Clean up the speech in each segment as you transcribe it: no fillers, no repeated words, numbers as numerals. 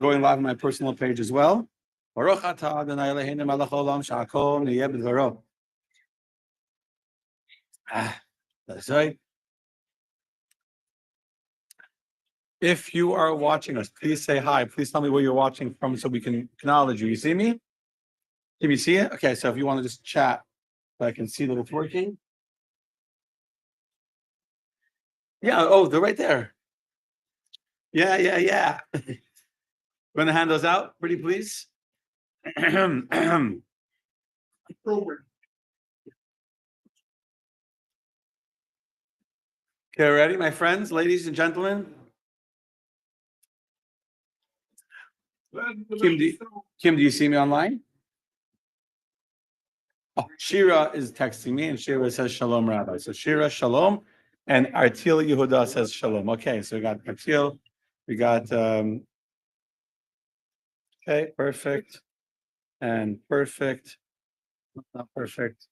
going live on my personal page as well. Baruch atah Adonai Eloheinu melech haolam she'hakol niyeh b'dvaro. That's right. If you are watching us, please say hi. Please tell me where you're watching from so we can acknowledge you. You see me? Can you see it? Okay, so if you want to just chat, so I can see that it's working. Yeah, oh, they're right there. Yeah. Want to hand those out, pretty please? Okay, ready, my friends, ladies and gentlemen? Kim, do you see me online? Oh, Shira is texting me, and Shira says Shalom, Rabbi. So Shira, Shalom, and Artil Yehuda says Shalom. Okay, so we got Artil, we got okay, perfect, and perfect, not perfect.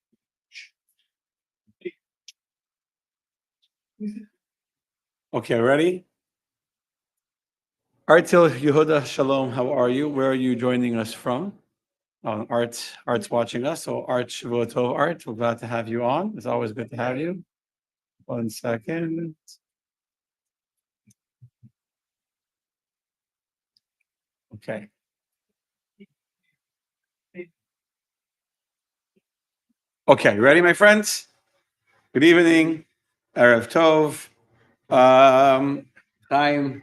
Okay, ready? Artil Yehuda, Shalom. How are you? Where are you joining us from? Art's watching us. So Art Shavuot Tov, Art, we're glad to have you on. It's always good to have you. 1 second. Okay. Okay, ready, my friends? Good evening. Erev Tov. Time.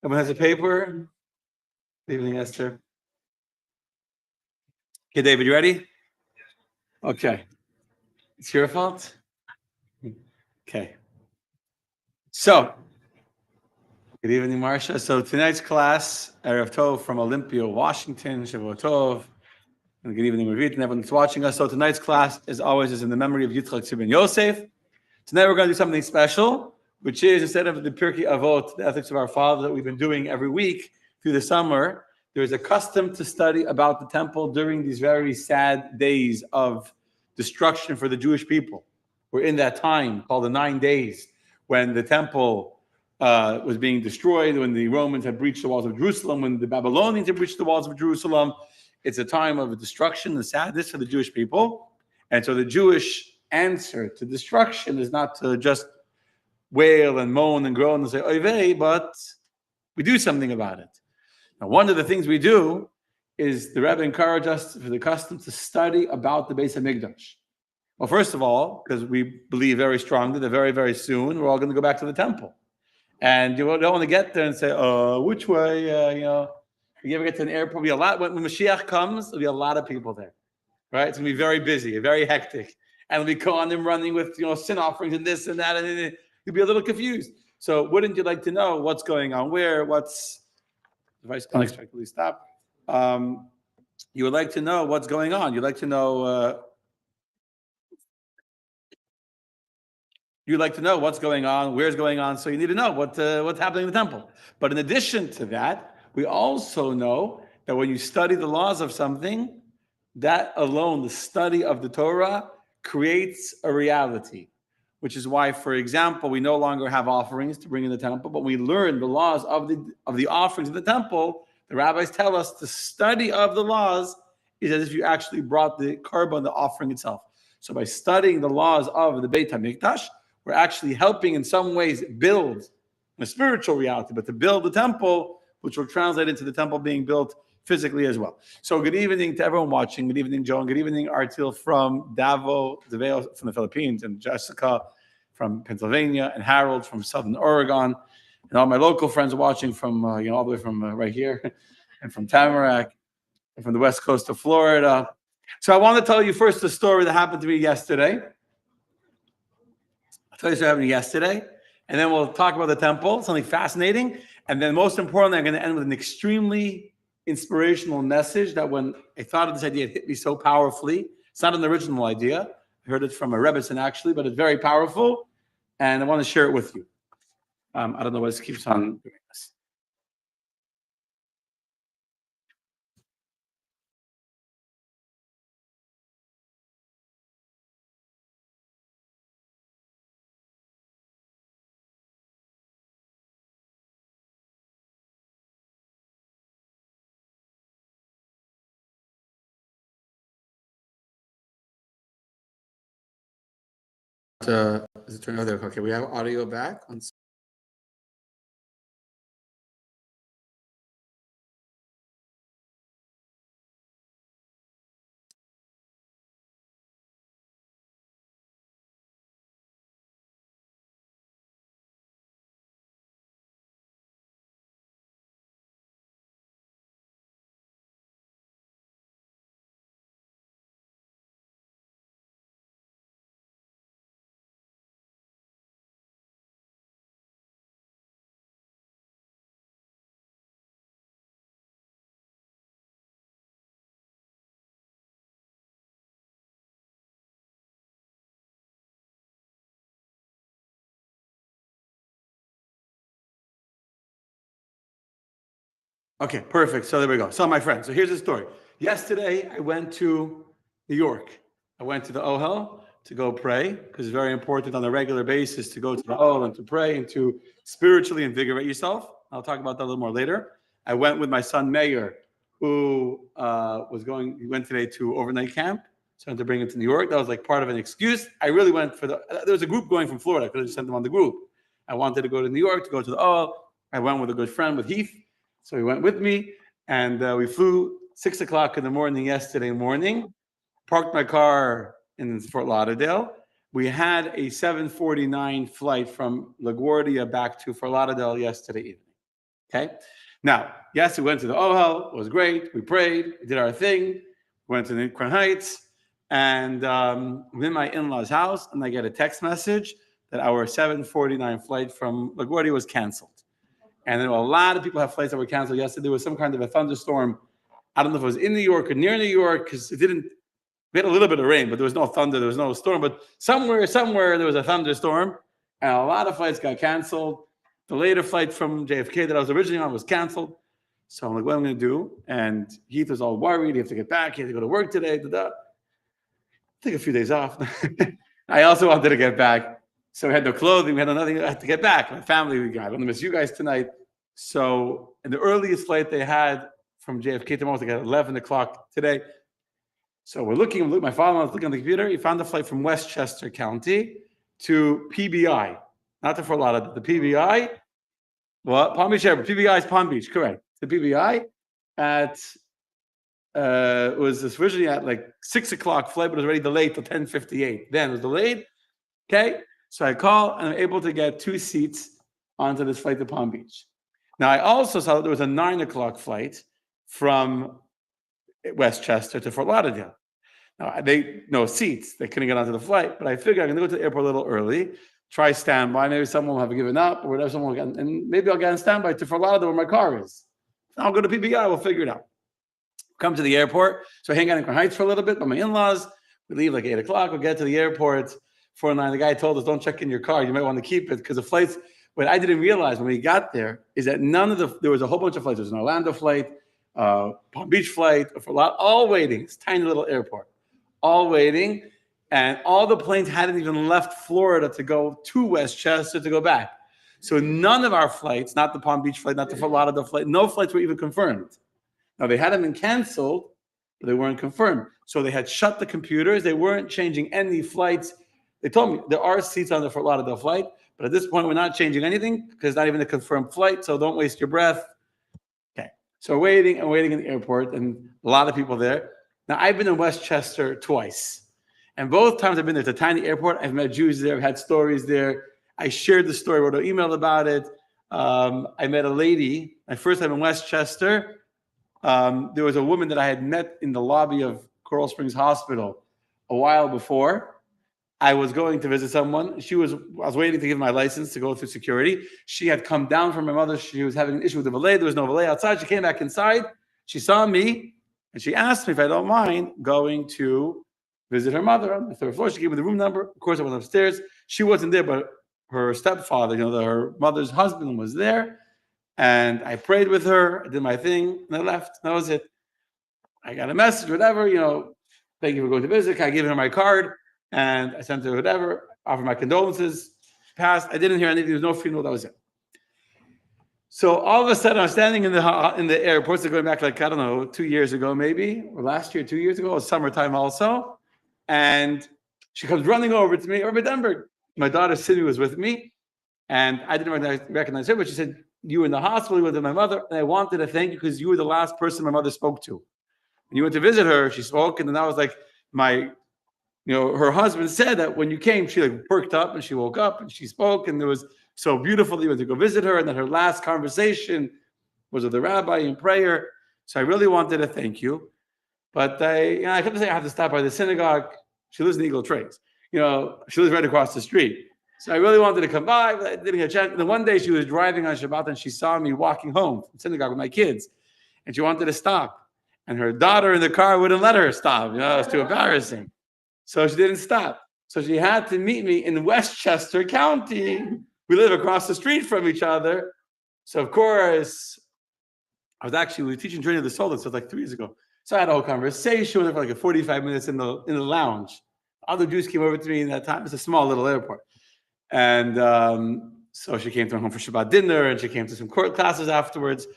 Everyone has a paper? Good evening, Esther. Okay, David, you ready? Okay. It's your fault? Okay. So, good evening, Marcia. So tonight's class, Erev Tov from Olympia, Washington, Shavuot Tov. And good evening, Ravit, and everyone that's watching us. So tonight's class, as always, is in the memory of Yitzchak Tzibin Yosef. Tonight we're going to do something special, which is instead of the Pirkei Avot, the ethics of our father that we've been doing every week through the summer, there's a custom to study about the temple during these very sad days of destruction for the Jewish people. We're in that time called the 9 days when the temple was being destroyed, when the Romans had breached the walls of Jerusalem, when the Babylonians had breached the walls of Jerusalem. It's a time of destruction and sadness for the Jewish people. And so the Jewish answer to destruction is not to just wail and moan and groan and say, oy vey, but we do something about it. Now, one of the things we do is the Rebbe encouraged us for the custom to study about the Beis HaMikdash. Well, first of all, because we believe very strongly that very, very soon we're all going to go back to the temple. And you don't want to get there and say, which way, if you ever get to an airport, when Mashiach comes, there'll be a lot of people there, right? It's going to be very busy, very hectic. And we go on them running with, sin offerings and this and that, and you'll be a little confused. So wouldn't you like to know what's going on where, device unexpectedly stopped. You would like to know what's going on. You'd like to know what's going on, where's going on. So you need to know what's happening in the temple. But in addition to that, we also know that when you study the laws of something, that alone, the study of the Torah, creates a reality. Which is why, for example, we no longer have offerings to bring in the temple, but we learn the laws of the offerings in the temple. The rabbis tell us the study of the laws is as if you actually brought the korban, the offering itself. So by studying the laws of the Beit HaMikdash, we're actually helping in some ways build a spiritual reality, but to build the temple, which will translate into the temple being built physically as well. So good evening to everyone watching. Good evening, Joan. Good evening, Artil from Davao, from the Philippines, and Jessica from Pennsylvania, and Harold from Southern Oregon, and all my local friends watching from, all the way from right here, and from Tamarack, and from the west coast of Florida. So I want to tell you first a story that happened to me yesterday. I'll tell you what happened yesterday, and then we'll talk about the temple, something fascinating. And then most importantly, I'm going to end with an extremely inspirational message that when I thought of this idea, it hit me so powerfully. It's not an original idea. I heard it from a Rebbetzin actually, but it's very powerful. And I want to share it with you. I don't know what this keeps on doing this. Is it turning? Oh, there. Okay, we have audio back. Okay, perfect. So there we go. So my friend, so here's the story. Yesterday, I went to New York. I went to the Ohel to go pray because it's very important on a regular basis to go to the Ohel and to pray and to spiritually invigorate yourself. I'll talk about that a little more later. I went with my son Mayor, who he went today to overnight camp. So I had to bring him to New York. That was like part of an excuse. I really went there was a group going from Florida. I could have just sent them on the group. I wanted to go to New York to go to the Ohel. I went with a good friend, with Heath. So he went with me, and we flew 6:00 in the morning yesterday morning. Parked my car in Fort Lauderdale. We had a 7:49 flight from LaGuardia back to Fort Lauderdale yesterday evening. Okay. Now, yes, we went to the Ohel. It was great. We prayed. We did our thing. Went to the Crown Heights, and I'm in my in-laws' house, and I get a text message that our 7:49 flight from LaGuardia was canceled. And there were a lot of people have flights that were canceled yesterday. There was some kind of a thunderstorm. I don't know if it was in New York or near New York because we had a little bit of rain, but there was no thunder, there was no storm. But somewhere there was a thunderstorm, and a lot of flights got canceled. The later flight from JFK that I was originally on was canceled. So I'm like, what am I going to do? And Heath was all worried. He has to get back. He had to go to work today. Take a few days off. I also wanted to get back. So we had no clothing, we had nothing. I had to get back. My family, I don't want to miss you guys tonight. So, and the earliest flight they had from JFK tomorrow was like at 11:00 today. So we're looking. My father was looking on the computer. He found a flight from Westchester County to PBI, not to Fort Lauderdale. The PBI, Palm Beach Airport. PBI is Palm Beach, correct? The PBI at it was originally at like 6:00 flight, but it was already delayed till 10:58. Then it was delayed. Okay. So I call and I'm able to get 2 seats onto this flight to Palm Beach. Now, I also saw that there was a 9:00 flight from Westchester to Fort Lauderdale. Now, no seats. They couldn't get onto the flight, but I figured I'm going to go to the airport a little early, try standby. Maybe someone will have given up or whatever. Someone will get, and maybe I'll get on standby to Fort Lauderdale where my car is. I'll go to PBI. We'll figure it out. Come to the airport. So I hang out in Crown Heights for a little bit by my in-laws. We leave like 8:00. We'll get to the airport. 4:09, the guy told us, don't check in your car. You might want to keep it because the flights, what I didn't realize when we got there is that there was a whole bunch of flights. There was an Orlando flight, Palm Beach flight, all waiting. It's a tiny little airport, all waiting. And all the planes hadn't even left Florida to go to Westchester to go back. So none of our flights, not the Palm Beach flight, not the Fort Lauderdale flight, no flights were even confirmed. Now, they hadn't been canceled, but they weren't confirmed. So they had shut the computers. They weren't changing any flights. They told me there are seats on the Fort Lauderdale flight, but at this point, we're not changing anything because it's not even a confirmed flight, so don't waste your breath. Okay, so waiting in the airport, and a lot of people there. Now, I've been in Westchester twice, and both times I've been there. It's a tiny airport. I've met Jews there. I've had stories there. I shared the story, wrote an email about it. I met a lady, my first time in Westchester. There was a woman that I had met in the lobby of Coral Springs Hospital a while before. I was going to visit someone. I was waiting to give my license to go through security. She had come down from my mother. She was having an issue with the valet. There was no valet outside. She came back inside. She saw me, and she asked me if I don't mind going to visit her mother on the 3rd floor. She gave me the room number. Of course, I went upstairs. She wasn't there, but her stepfather, her mother's husband, was there. And I prayed with her. I did my thing, and I left. That was it. I got a message, whatever, thank you for going to visit. I gave her my card. And I sent her whatever, offered my condolences, passed. I didn't hear anything. There was no funeral. That was it. So all of a sudden, I'm standing in the airport. So going back 2 years ago, maybe, or last year, 2 years ago. It was summertime also. And she comes running over to me, Rabbi Denburg. my daughter Sydney was with me, and I didn't recognize her, but she said, you were in the hospital, you were with my mother, and I wanted to thank you because you were the last person my mother spoke to. When you went to visit her, she spoke, and then I was like, her husband said that when you came, she like perked up and she woke up and she spoke, and it was so beautiful that you went to go visit her, and then her last conversation was with the rabbi in prayer. So I really wanted to thank you. But I kept saying I have to stop by the synagogue. She lives in Eagle Trace. She lives right across the street. So I really wanted to come by, but I didn't get a chance. And then one day she was driving on Shabbat and she saw me walking home from synagogue with my kids. And she wanted to stop. And her daughter in the car wouldn't let her stop. It was too embarrassing. So she didn't stop. So she had to meet me in Westchester County. We live across the street from each other. So of course, we were teaching Journey of the Soul. This was like 3 years ago. So I had a whole conversation with her for like 45 minutes in the lounge. Other Jews came over to me in that time. It's a small little airport. And so she came to my home for Shabbat dinner, and she came to some court classes afterwards.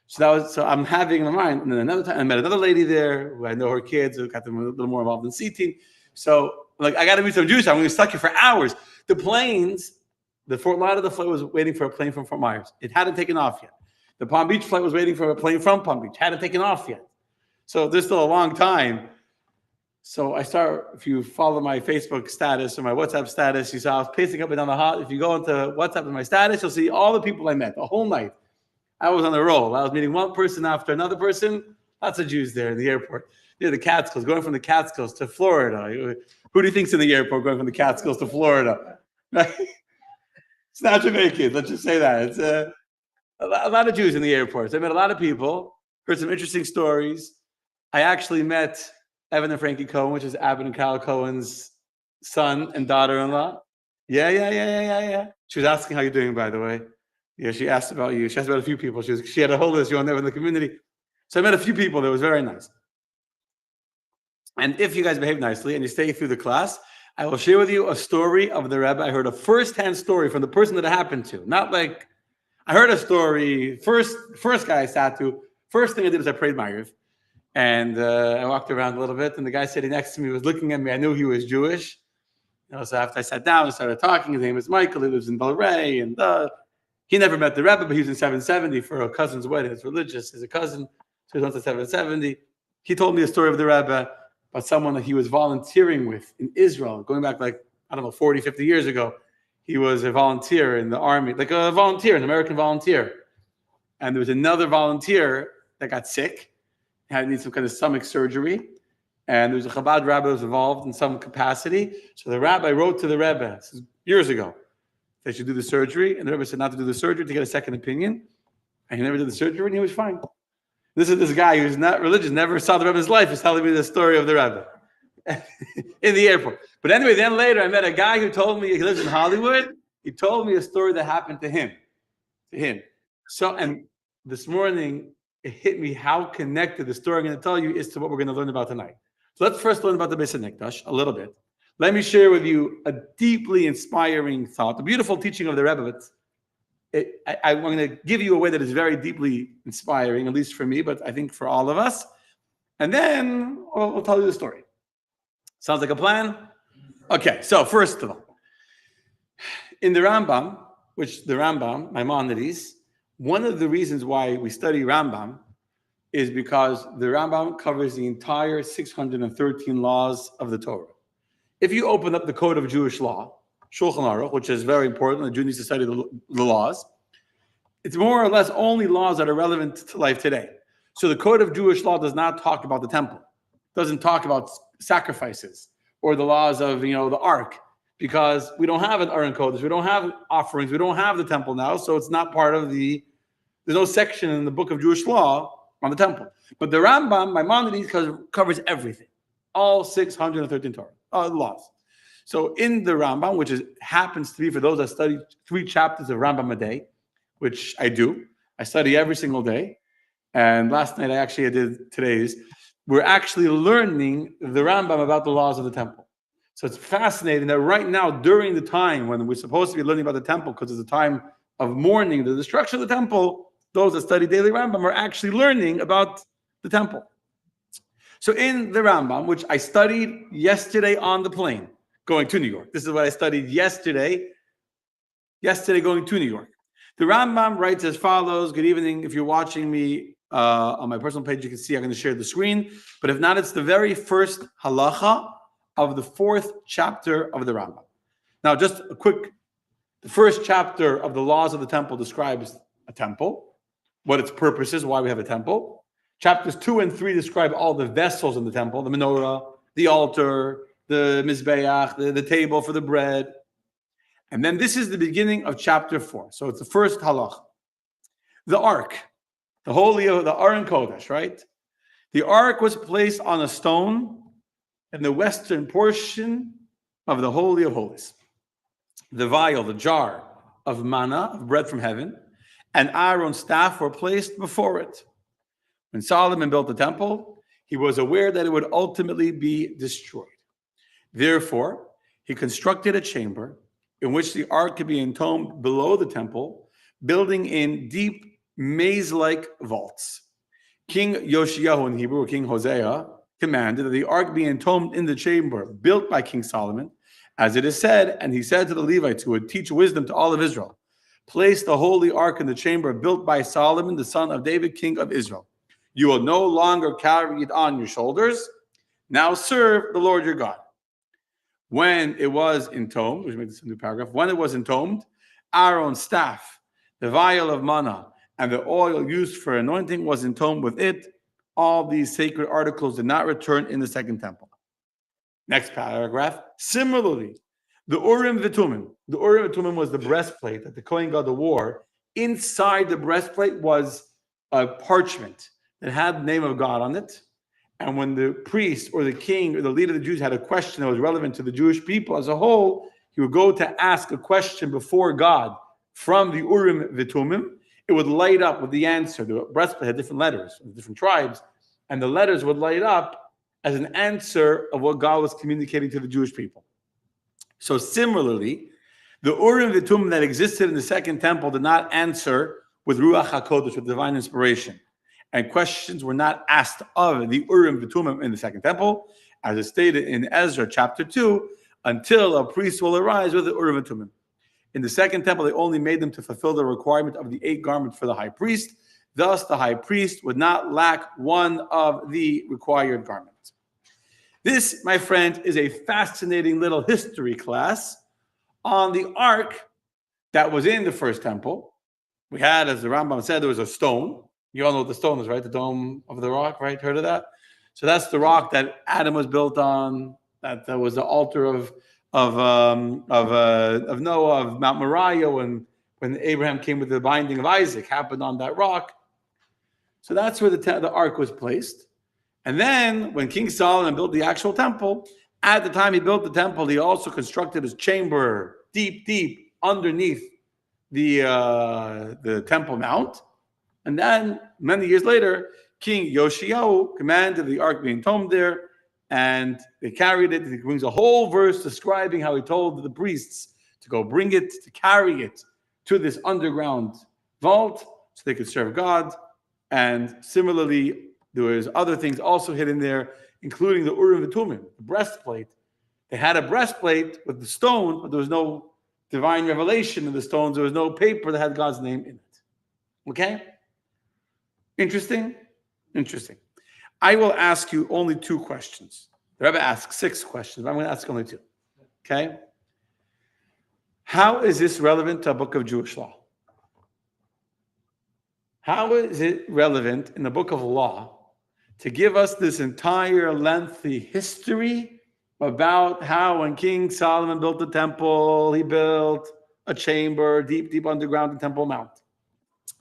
So I'm having in my mind. And then another time, I met another lady there who I know her kids, who got them a little more involved in seating. So I got to meet some Jews. I'm going to be stuck here for hours. The Fort Lauderdale flight was waiting for a plane from Fort Myers. It hadn't taken off yet. The Palm Beach flight was waiting for a plane from Palm Beach. Hadn't taken off yet. So there's still a long time. So if you follow my Facebook status or my WhatsApp status, you saw I was pacing up and down the hall. If you go into WhatsApp and my status, you'll see all the people I met the whole night. I was on the roll. I was meeting one person after another person. Lots of Jews there in the airport. The Catskills, going from the Catskills to Florida. Who do you think's in the airport going from the Catskills to Florida? It's not Jamaican. Let's just say that. It's a lot of Jews in the airports. I met a lot of people, heard some interesting stories. I actually met Evan and Frankie Cohen, which is Abin and Kyle Cohen's son and daughter-in-law. Yeah. She was asking how you're doing, by the way. Yeah, she asked about you. She asked about a few people. She had a whole list. You want to know in the community. So I met a few people. That was very nice. And if you guys behave nicely and you stay through the class, I will share with you a story of the Rabbi. I heard a first-hand story from the person that it happened to. Not like I heard a story. First guy I sat to. First thing I did was I prayed Ma'ariv. And I walked around a little bit, and the guy sitting next to me was looking at me. I knew he was Jewish. So after I sat down and started talking, his name is Michael. He lives in Belray, and he never met the Rebbe, but he was in 770 for a cousin's wedding. It's religious. He's a cousin, so he went to 770. He told me a story of the Rebbe about someone that he was volunteering with in Israel, going back 40, 50 years ago. He was a volunteer in the army, like a volunteer, an American volunteer. And there was another volunteer that got sick, had to need some kind of stomach surgery, and there was a Chabad rabbi who was involved in some capacity. So the rabbi wrote to the Rebbe, this is years ago, they should do the surgery, and the Rebbe said not to do the surgery, to get a second opinion, and he never did the surgery, and he was fine. This is this guy who's not religious, never saw the Rebbe in his life, is telling me the story of the Rebbe in the airport. But anyway, then later I met a guy who told me, he lives in Hollywood, he told me a story that happened to him. So, and this morning, it hit me how connected the story I'm going to tell you is to what we're going to learn about tonight. So let's first learn about the Beis HaMikdash a little bit. Let me share with you a deeply inspiring thought, a beautiful teaching of the Rebbe. I'm going to give you a way that is very deeply inspiring, at least for me, but I think for all of us. And then we'll tell you the story. Sounds like a plan? Okay, so first of all, in the Rambam, Maimonides, one of the reasons why we study Rambam is because the Rambam covers the entire 613 laws of the Torah. If you open up the Code of Jewish Law, Shulchan Aruch, which is very important, the Jew needs to study the laws, it's more or less only laws that are relevant to life today. So the Code of Jewish Law does not talk about the temple, doesn't talk about sacrifices or the laws of the Ark, because we don't have an Aron Kodesh, we don't have offerings, we don't have the temple now, so it's not part of there's no section in the book of Jewish law on the temple. But the Rambam, Maimonides, covers everything, all 613 Torah laws. So in the Rambam, which happens to be for those that study 3 chapters of Rambam a day, which I do, I study every single day, and last night I did today's, we're actually learning the Rambam about the laws of the temple. So it's fascinating that right now, during the time when we're supposed to be learning about the temple, because it's a time of mourning the destruction of the temple, those that study daily Rambam are actually learning about the temple. So in the Rambam, which I studied yesterday on the plane, going to New York. This is what I studied yesterday. Yesterday, going to New York. The Rambam writes as follows. Good evening. If you're watching me on my personal page, you can see I'm going to share the screen. But if not, it's the very first halacha of the 4th chapter of the Rambam. Now, just a quick, the first chapter of the laws of the temple describes a temple, what its purpose is, why we have a temple. Chapters 2 and 3 describe all the vessels in the temple, the menorah, the altar, the mizbeach, the table for the bread. And then this is the beginning of chapter 4. So it's the first halach. The ark, the holy of the Aron Kodesh, right? The ark was placed on a stone in the western portion of the Holy of Holies. The vial, the jar of manna, of bread from heaven, and Aaron's staff were placed before it. When Solomon built the temple, he was aware that it would ultimately be destroyed. Therefore, he constructed a chamber in which the ark could be entombed below the temple, building in deep maze-like vaults. King Yoshiyahu, in Hebrew, King Hosea, commanded that the ark be entombed in the chamber built by King Solomon, as it is said, and he said to the Levites who would teach wisdom to all of Israel, place the holy ark in the chamber built by Solomon, the son of David, king of Israel. You will no longer carry it on your shoulders. Now serve the Lord your God. When it was entombed, which makes this a new paragraph, when it was entombed, Aaron's staff, the vial of manna, and the oil used for anointing was entombed with it. All these sacred articles did not return in the second temple. Next paragraph. Similarly, the Urim V'Tumim. The Urim V'Tumim was the breastplate that the Kohen Gadol wore. Inside the breastplate was a parchment that had the name of God on it. And when the priest or the king or the leader of the Jews had a question that was relevant to the Jewish people as a whole, he would go to ask a question before God from the Urim V'Tumim. It would light up with the answer. The breastplate had different letters of different tribes, and the letters would light up as an answer of what God was communicating to the Jewish people. So similarly, the Urim V'Tumim that existed in the second temple did not answer with Ruach HaKodesh, with divine inspiration. And questions were not asked of the Urim V'Tumim in the second temple, as is stated in Ezra chapter 2, until a priest will arise with the Urim V'Tumim. In the second temple, they only made them to fulfill the requirement of the 8 garments for the high priest. Thus, the high priest would not lack one of the required garments. This, my friend, is a fascinating little history class on the ark that was in the first temple. We had, as the Rambam said, there was a stone. You all know what the stone is, right? The dome of the rock, right? Heard of that? So that's the rock that Adam was built on. That was the altar of Noah, of Mount Moriah, when Abraham came with the binding of Isaac, happened on that rock. So that's where the ark was placed. And then when King Solomon built the actual temple, at the time he built the temple, he also constructed his chamber deep underneath the Temple Mount. And then many years later, King Yoshiyahu commanded the ark be entombed there, and they carried it. He brings a whole verse describing how he told the priests to go bring it, to carry it to this underground vault so they could serve God. And similarly, there was other things also hidden there, including the Urim V'Tumim, the breastplate. They had a breastplate with the stone, but there was no divine revelation in the stones. There was no paper that had God's name in it. Okay? Interesting? Interesting. I will ask you only 2 questions. The Rabbi asks 6 questions, but I'm going to ask only 2. Okay? How is this relevant to a book of Jewish law? How is it relevant in the book of law to give us this entire lengthy history about how when King Solomon built the temple, he built a chamber deep underground in Temple Mount?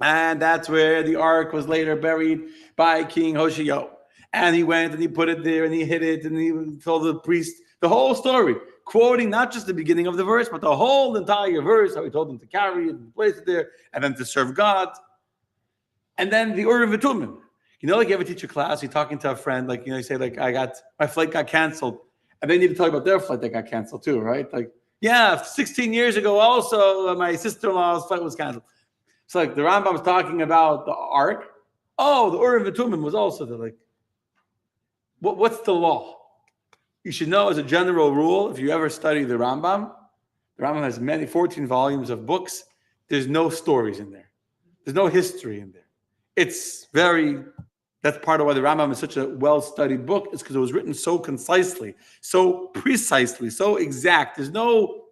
And that's where the ark was later buried by King Hoshea. And he went and he put it there and he hid it and he told the priest the whole story, quoting not just the beginning of the verse, but the whole entire verse, how he told them to carry it and place it there and then to serve God. And then the Urim V'Tumim. You know, like you ever teach a class, you're talking to a friend, like, you know, you say, like, my flight got canceled. And they need to talk about their flight that got canceled too, right? Like, yeah, 16 years ago also, my sister-in-law's flight was canceled. So like the Rambam was talking about the ark. Oh, the Urim V'Tumim was also the, like, what's the law? you should know as a general rule, if you ever study the Rambam has 14 volumes of books. There's no stories in there. There's no history in there. That's part of why the Rambam is such a well-studied book, is because it was written so concisely, so precisely, so exact. There's no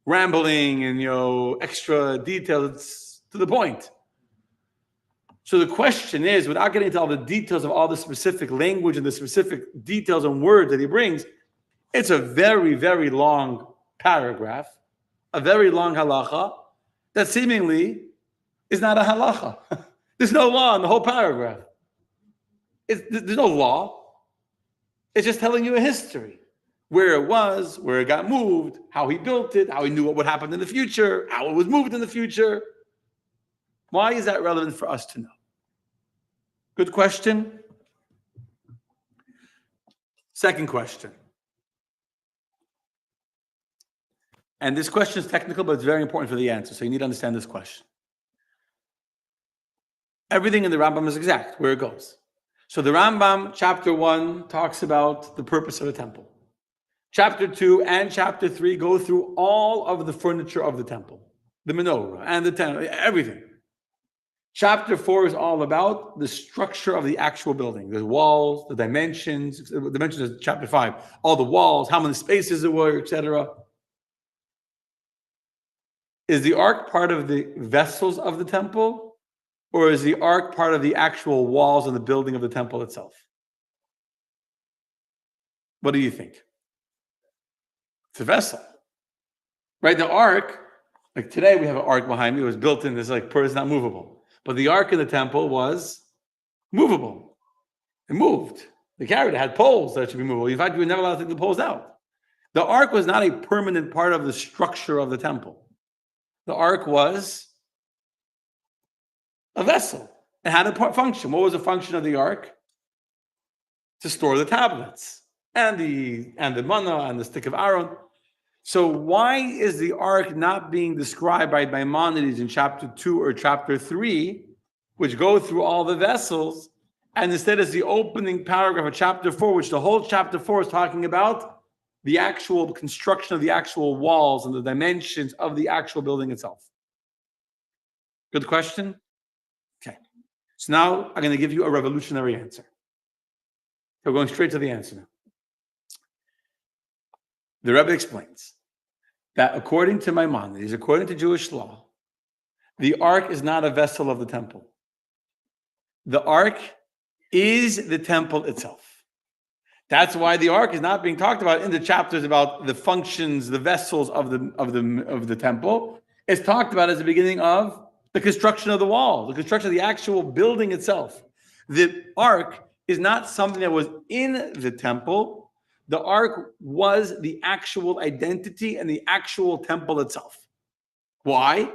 rambling and extra details. It's to the point. So the question is, without getting into all the details of all the specific language and the specific details and words that he brings, it's a very, very long paragraph, a very long halacha that seemingly is not a halacha. There's no law in the whole paragraph. There's no law. It's just telling you a history, where it was, where it got moved, how he built it, how he knew what would happen in the future, how it was moved in the future. Why is that relevant for us to know? Good question. Second question. And this question is technical, but it's very important for the answer. So you need to understand this question. Everything in the Rambam is exact, where it goes. So the Rambam, chapter 1, talks about the purpose of the temple. Chapter 2 and chapter 3 go through all of the furniture of the temple, the menorah and the tent, everything. Chapter 4 is all about the structure of the actual building, the walls, the dimensions. The dimensions is chapter 5, all the walls, how many spaces there were, etc. Is the ark part of the vessels of the temple, or is the ark part of the actual walls and the building of the temple itself? What do you think? It's a vessel, right? The ark, like today we have an ark behind me. It was built in this it's not movable. But the ark in the temple was movable. It moved. They carried it. It had poles that should be movable. In fact, you were never allowed to take the poles out. The ark was not a permanent part of the structure of the temple. The ark was a vessel. It had a function. What was the function of the ark? To store the tablets and the manna and the stick of Aaron. So why is the ark not being described by Maimonides in chapter 2 or chapter 3, which go through all the vessels, and instead is the opening paragraph of chapter 4, which the whole chapter 4 is talking about the actual construction of the actual walls and the dimensions of the actual building itself? Good question. Okay. So now I'm going to give you a revolutionary answer. We're going straight to the answer now. The Rabbi explains that according to Maimonides, according to Jewish law, the ark is not a vessel of the temple. The ark is the temple itself. That's why the ark is not being talked about in the chapters about the functions, the vessels of the temple. It's talked about as the beginning of the construction of the wall, the construction of the actual building itself. The ark is not something that was in the temple. The ark was the actual identity and the actual temple itself. Why?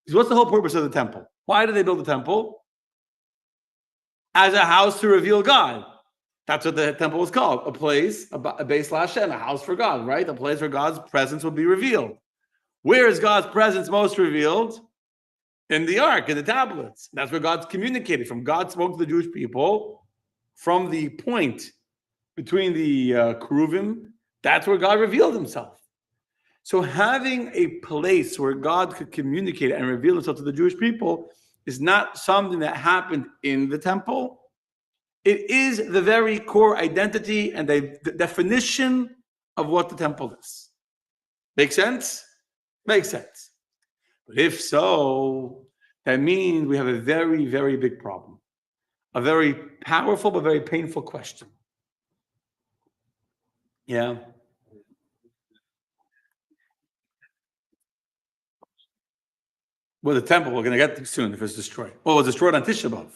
Because what's the whole purpose of the temple? Why did they build the temple? As a house to reveal God. That's what the temple was called. A place, a base Hashem, a house for God, right? A place where God's presence would be revealed. Where is God's presence most revealed? In the ark, in the tablets. That's where God's communicated from. God spoke to the Jewish people from the point between the Keruvim. That's where God revealed himself. So having a place where God could communicate and reveal himself to the Jewish people is not something that happened in the temple. It is the very core identity and the definition of what the temple is. Make sense? Makes sense. But if so, that means we have a very, very big problem. A very powerful but very painful question. Yeah. Well, the temple, we're going to get to soon if it's destroyed. Well, it was destroyed on Tisha B'Av.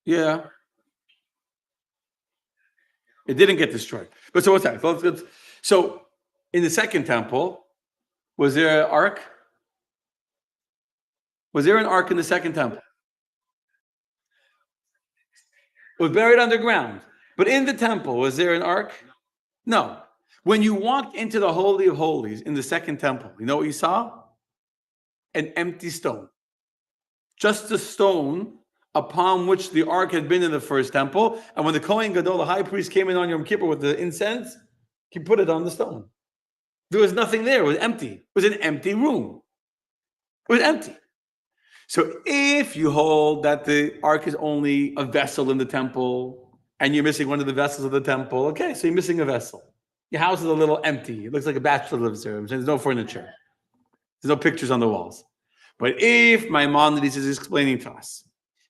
Yeah. It didn't get destroyed. But so what's that? So in the second temple, was there an ark? Was there an ark in the second temple? It was buried underground. But in the temple, was there an ark? No. When you walked into the Holy of Holies in the second temple, you know what you saw? An empty stone. Just a stone upon which the ark had been in the first temple. And when the Kohen Gadol, the high priest, came in on Yom Kippur with the incense, he put it on the stone. There was nothing there. It was empty. It was an empty room. It was empty. So if you hold that the ark is only a vessel in the temple and you're missing one of the vessels of the temple, okay, so you're missing a vessel. Your house is a little empty. It looks like a bachelor lives there. There's no furniture. There's no pictures on the walls. But if Maimonides is explaining to us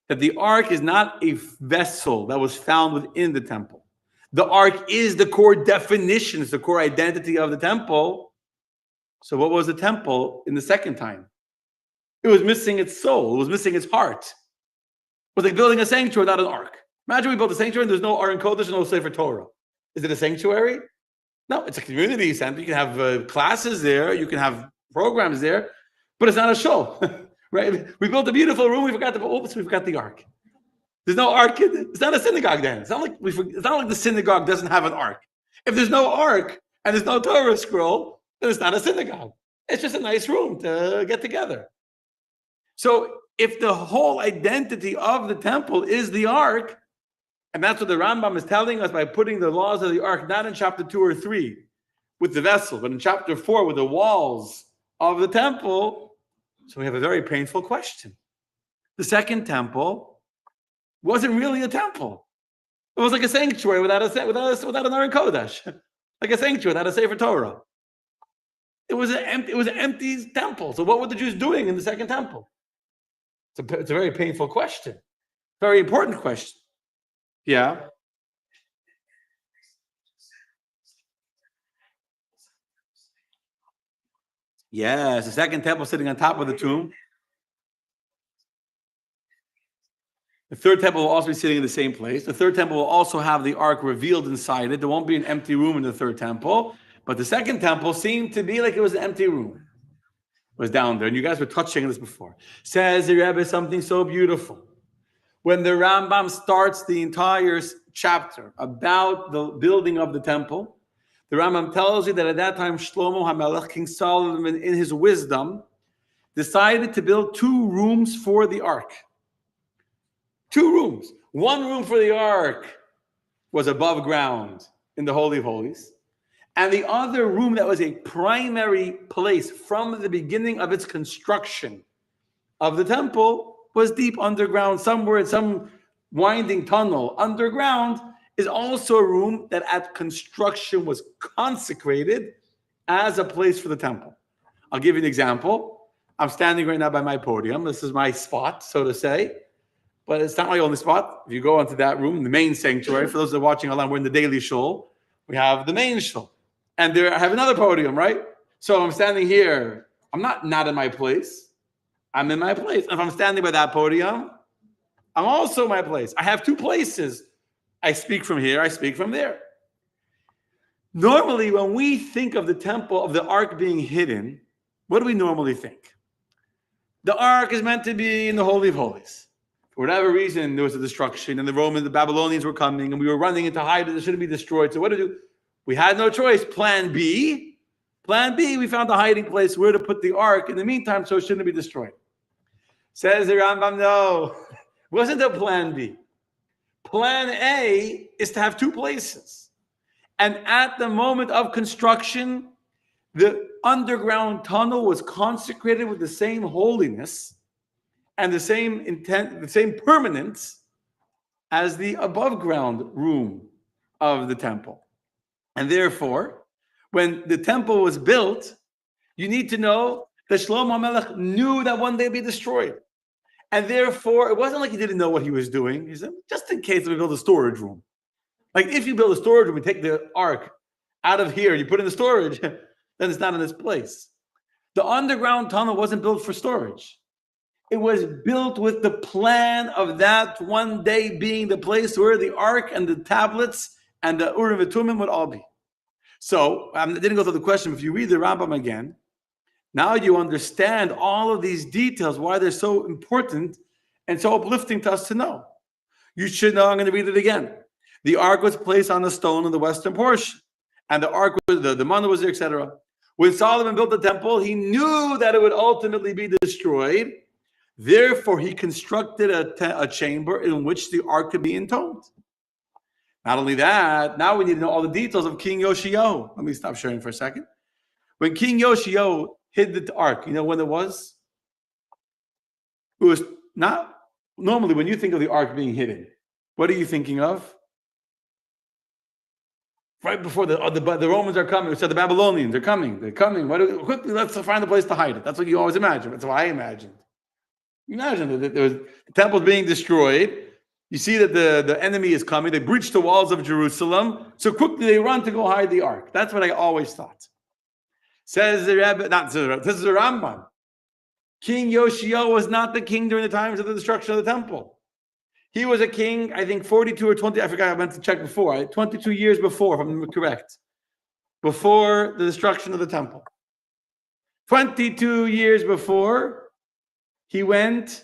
that the ark is not a vessel that was found within the temple, the ark is the core definition, it's the core identity of the temple. So what was the temple in the second time? It was missing its soul. It was missing its heart. It was like building a sanctuary, not an ark. Imagine we built a sanctuary and there's no Aron Kodesh and no Sefer Torah. Is it a sanctuary? No, it's a community center. You can have classes there. You can have programs there, but it's not a show, right? We built a beautiful room. We forgot the ark. There's no ark. It's not a synagogue then. It's not like the synagogue doesn't have an ark. If there's no ark and there's no Torah scroll, then it's not a synagogue. It's just a nice room to get together. So if the whole identity of the temple is the ark, and that's what the Rambam is telling us by putting the laws of the ark, not in chapter 2 or 3 with the vessel, but in chapter 4 with the walls of the temple. So we have a very painful question. The second temple wasn't really a temple. It was like a sanctuary without an Aron Kodesh, like a sanctuary without a Sefer Torah. It was an empty temple. So what were the Jews doing in the second temple? It's a very painful question, very important question. Yeah. Yes, the second temple sitting on top of the tomb. The third temple will also be sitting in the same place. The third temple will also have the ark revealed inside it. There won't be an empty room in the third temple, but the second temple seemed to be like it was an empty room. It was down there, and you guys were touching this before. Says the Rebbe something so beautiful. When the Rambam starts the entire chapter about the building of the temple, the Rambam tells you that at that time, Shlomo HaMelech, King Solomon, in his wisdom, decided to build 2 rooms for the ark. 2 rooms. One room for the ark was above ground in the Holy of Holies. And the other room that was a primary place from the beginning of its construction of the temple was deep underground, somewhere in some winding tunnel underground, is also a room that at construction was consecrated as a place for the temple. I'll give you an example. I'm standing right now by my podium. This is my spot, so to say, but it's not my only spot. If you go into that room, the main sanctuary, for those that are watching online, we're in the daily shul. We have the main shul. And there I have another podium, right? So I'm standing here. I'm not in my place. I'm in my place. If I'm standing by that podium, I'm also in my place. I have 2 places. I speak from here, I speak from there. Normally, when we think of the temple, of the ark being hidden, what do we normally think? The ark is meant to be in the Holy of Holies. For whatever reason, there was a destruction, and the Babylonians were coming, and we were running into hide, it shouldn't be destroyed. So what to do? We had no choice. Plan B, we found a hiding place where to put the ark in the meantime so it shouldn't be destroyed. Says the Rambam, no, it wasn't a plan B. Plan A is to have 2 places. And at the moment of construction, the underground tunnel was consecrated with the same holiness and the same intent, the same permanence as the above ground room of the temple. And therefore, when the temple was built, you need to know that Shlomo HaMelech knew that one day it'd be destroyed. And therefore, it wasn't like he didn't know what he was doing. He said, just in case we build a storage room. Like if you build a storage room, you take the ark out of here, you put it in the storage, then it's not in its place. The underground tunnel wasn't built for storage. It was built with the plan of that one day being the place where the ark and the tablets and the Urim and Tumim would all be. So I didn't go through the question. If you read the Rambam again, now you understand all of these details, why they're so important and so uplifting to us to know. You should know, I'm going to read it again. The ark was placed on a stone in the western portion, and the ark was, the manna was there, etc. When Solomon built the temple, he knew that it would ultimately be destroyed. Therefore, he constructed a chamber in which the ark could be entombed. Not only that, now we need to know all the details of King Yoshiyahu. Let me stop sharing for a second. When King Yoshiyahu hid the ark, you know when it was? It was not, normally when you think of the ark being hidden, what are you thinking of? Right before the Romans are coming, so the Babylonians are coming. They're coming. Quickly, let's find a place to hide it. That's what you always imagine. That's what I imagined. Imagine that the temple's being destroyed. You see that the enemy is coming. They breach the walls of Jerusalem. So quickly they run to go hide the ark. That's what I always thought. Says the Rabbi, this is the Rambam. King Yoshiyahu was not the king during the times of the destruction of the temple. He was a king, I think 42 or 20, I forgot, I meant to check before, 22 years before, if I'm correct, before the destruction of the temple. 22 years before, he went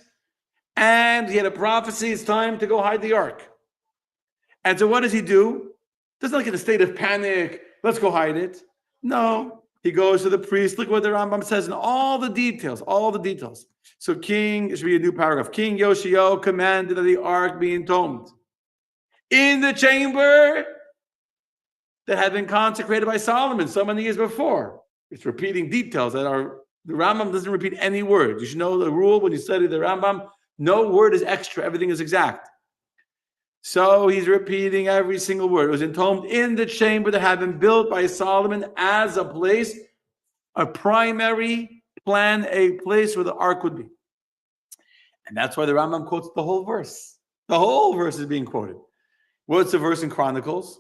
and he had a prophecy, it's time to go hide the ark. And so what does he do? Doesn't like in a state of panic, let's go hide it. No, he goes to the priest. Look what the Rambam says in all the details, So it should be a new paragraph. King Yoshiyahu commanded that the ark be entombed in the chamber that had been consecrated by Solomon so many years before. It's repeating details that are, the Rambam doesn't repeat any words. You should know the rule when you study the Rambam, no word is extra, everything is exact. So he's repeating every single word. It was entombed in the chamber that had been built by Solomon as a place, a primary plan, a place where the ark would be. And that's why the Rambam quotes the whole verse. The whole verse is being quoted. What's the verse in Chronicles?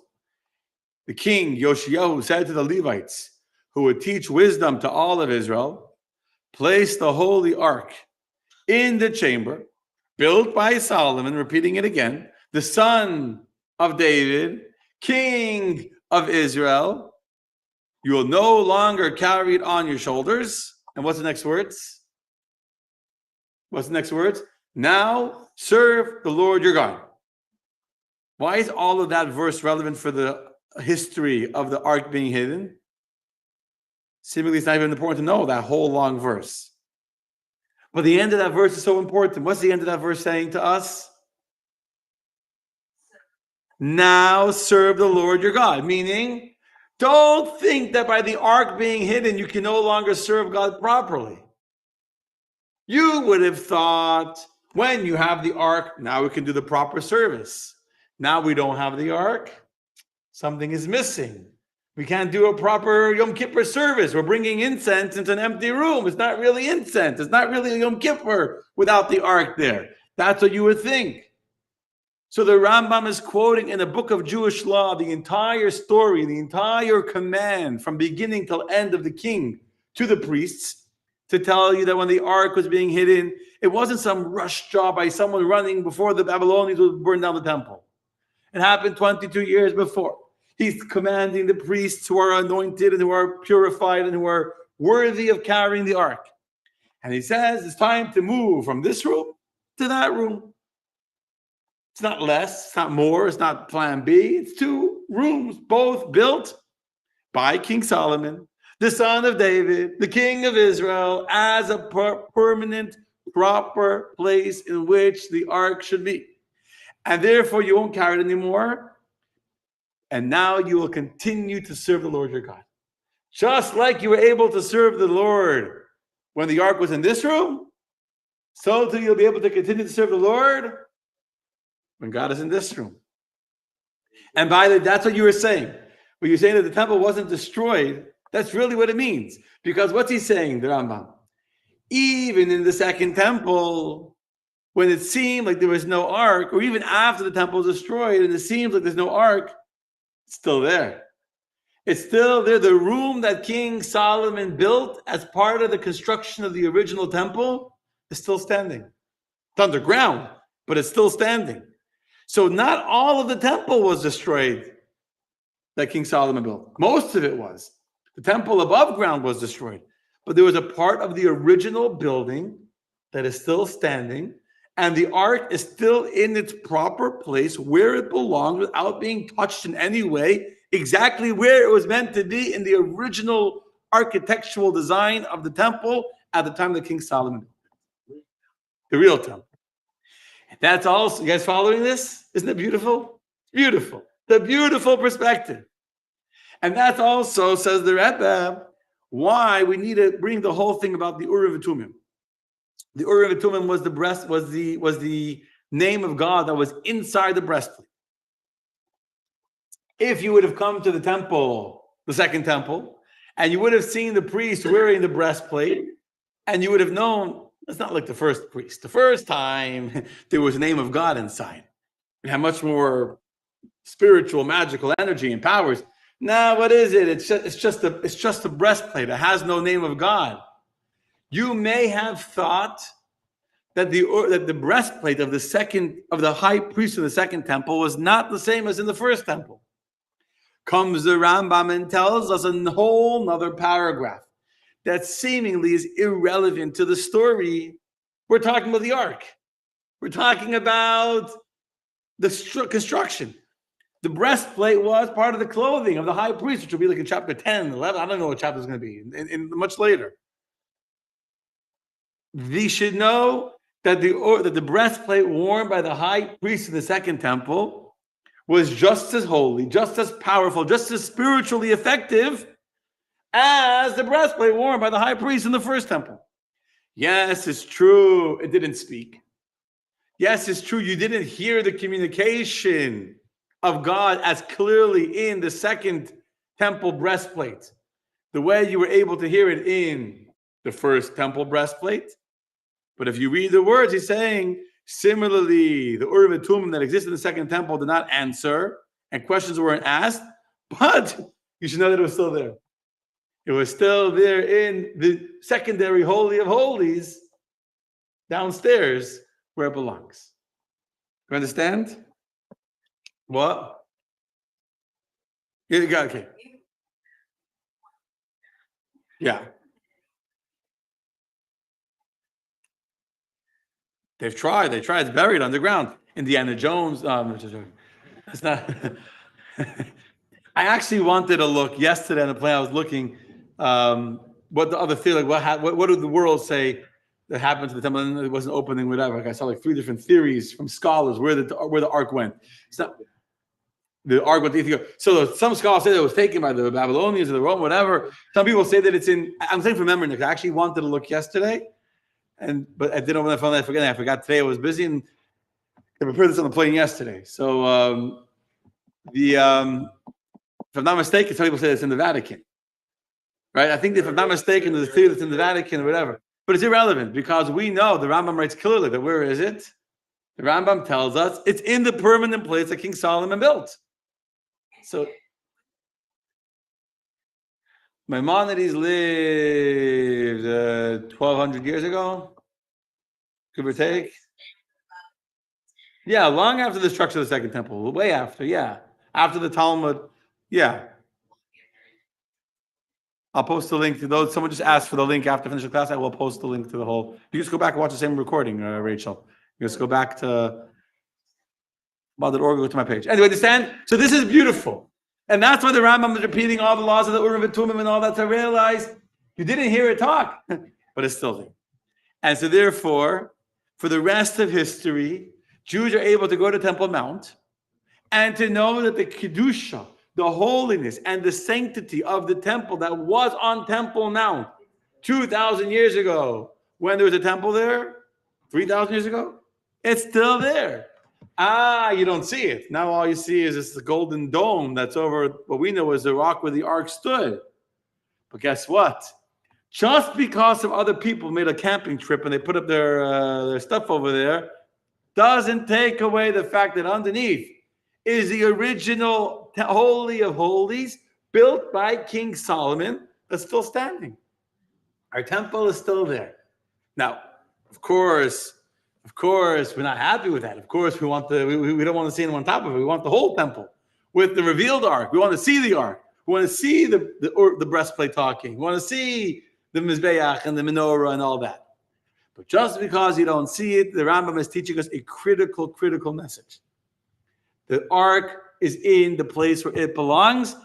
The king Yoshiyahu said to the Levites, who would teach wisdom to all of Israel, place the holy ark in the chamber built by Solomon, repeating it again, the son of David, king of Israel. You will no longer carry it on your shoulders. And what's the next words? Now serve the Lord your God. Why is all of that verse relevant for the history of the ark being hidden? Seemingly it's not even important to know that whole long verse. But the end of that verse is so important. What's the end of that verse saying to us? Now serve the Lord your God. Meaning, don't think that by the ark being hidden, you can no longer serve God properly. You would have thought, when you have the ark, now we can do the proper service. Now we don't have the ark, something is missing. We can't do a proper Yom Kippur service. We're bringing incense into an empty room. It's not really incense. It's not really Yom Kippur without the ark there. That's what you would think. So the Rambam is quoting in a book of Jewish law the entire story, the entire command from beginning till end of the king to the priests to tell you that when the ark was being hidden, it wasn't some rush job by someone running before the Babylonians would burn down the temple. It happened 22 years before. He's commanding the priests who are anointed and who are purified and who are worthy of carrying the ark. And he says it's time to move from this room to that room. It's not less, it's not more, it's not plan B. It's 2 rooms, both built by King Solomon, the son of David, the king of Israel, as a permanent, proper place in which the ark should be. And therefore you won't carry it anymore. And now you will continue to serve the Lord your God. Just like you were able to serve the Lord when the ark was in this room, so too you'll be able to continue to serve the Lord when God is in this room. And by the way, that's what you were saying. When you're saying that the temple wasn't destroyed, that's really what it means. Because what's he saying, the Rambam? Even in the second temple, when it seemed like there was no ark, or even after the temple was destroyed and it seems like there's no ark, it's still there. It's still there. The room that King Solomon built as part of the construction of the original temple is still standing. It's underground, but it's still standing. So not all of the temple was destroyed that King Solomon built. Most of it was. The temple above ground was destroyed. But there was a part of the original building that is still standing, and the ark is still in its proper place where it belongs without being touched in any way, exactly where it was meant to be in the original architectural design of the temple at the time that King Solomon built it. the real temple. That's also, you guys following this? Isn't it beautiful? Beautiful. The beautiful perspective. And that's also, says the Rebbe, why we need to bring the whole thing about the Urim V'Tumim. The Urim V'Tumim was the name of God that was inside the breastplate. If you would have come to the temple, the second temple, and you would have seen the priest wearing the breastplate, and you would have known, it's not like the first priest. The first time, there was a name of God inside. It had much more spiritual, magical energy and powers. Now, what is it? It's just a breastplate. It has no name of God. You may have thought that the breastplate of the high priest of the second temple was not the same as in the first temple. Comes the Rambam and tells us a whole nother paragraph that seemingly is irrelevant to the story. We're talking about the ark. We're talking about the construction. The breastplate was part of the clothing of the high priest, which will be like in chapter 10, 11. I don't know what chapter is going to be, in much later. We should know that the breastplate worn by the high priest in the second temple was just as holy, just as powerful, just as spiritually effective as the breastplate worn by the high priest in the first temple. Yes, it's true, it didn't speak. Yes, it's true, you didn't hear the communication of God as clearly in the second temple breastplate, the way you were able to hear it in the first temple breastplate. But if you read the words, he's saying, similarly, the Urim and Tumim that existed in the second temple did not answer, and questions weren't asked, but you should know that it was still there. It was still there in the secondary Holy of Holies, downstairs, where it belongs. You understand? What? Yeah, okay. Yeah. They tried. It's buried underground. Indiana Jones. It's not. I actually wanted to look yesterday on the plane. I was looking what the other theory, what did the world say that happened to the temple? And it wasn't opening, whatever. Like I saw like 3 different theories from scholars where the ark went. It's not the ark went to Ethiopia. So some scholars say that it was taken by the Babylonians or the Rome, whatever. Some people say that it's in. I'm saying from memory, Nick. I actually wanted to look yesterday. But I didn't open that phone. I forgot today. I was busy and I prepared this on the plane yesterday. So if I'm not mistaken, some people say it's in the Vatican, right? I think that if I'm not mistaken, there's a theory that's in the Vatican or whatever. But it's irrelevant because we know the Rambam writes clearly that where is it? The Rambam tells us it's in the permanent place that King Solomon built. So Maimonides lived 1,200 years ago, give or take. Yeah, long after the destruction of the second temple, way after, yeah. After the Talmud, yeah. I'll post the link to those. Someone just asked for the link after finishing class. I will post the link to the whole. You just go back and watch the same recording, Rachel. You just go back to Mother.org, go to my page. Anyway, understand? So this is beautiful. And that's why the Rambam is repeating all the laws of the Urim and Tumim and all that to realize you didn't hear it talk, but it's still there. And so therefore, for the rest of history, Jews are able to go to Temple Mount and to know that the Kedusha, the holiness and the sanctity of the temple that was on Temple Mount 2,000 years ago, when there was a temple there, 3,000 years ago, it's still there. You don't see it. Now all you see is this golden dome that's over what we know as the rock where the ark stood. But guess what? Just because some other people made a camping trip and they put up their stuff over there, doesn't take away the fact that underneath is the original Holy of Holies built by King Solomon that's still standing. Our temple is still there. Now, of course, we're not happy with that. Of course, we don't want to see anyone on top of it. We want the whole temple with the revealed ark. We want to see the ark. We want to see the breastplate talking. We want to see the Mizbeach and the menorah and all that. But just because you don't see it, the Rambam is teaching us a critical message. The ark is in the place where it belongs,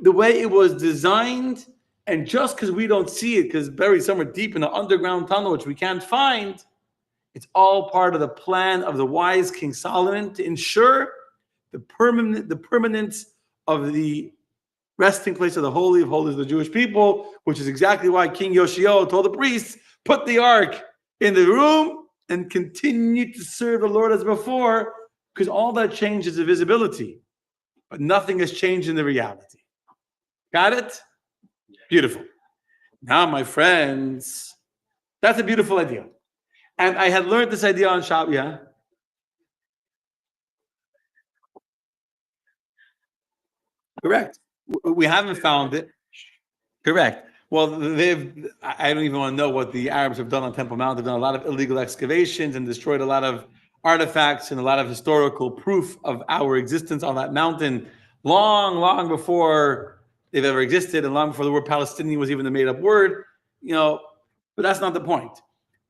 the way it was designed, and just because we don't see it, because it's buried somewhere deep in an underground tunnel, which we can't find, It's all part of the plan of the wise King Solomon to ensure the permanence of the resting place of the Holy of Holies of the Jewish people, which is exactly why King Yoshio told the priests, put the ark in the room and continue to serve the Lord as before, because all that changes the visibility, but nothing has changed in the reality. Got it? Beautiful. Now, my friends, that's a beautiful idea. And I had learned this idea on Shabbat, yeah? Correct. We haven't found it. Correct. Well, I don't even want to know what the Arabs have done on Temple Mount. They've done a lot of illegal excavations and destroyed a lot of artifacts and a lot of historical proof of our existence on that mountain long, long before they've ever existed and long before the word Palestinian was even a made up word, but that's not the point.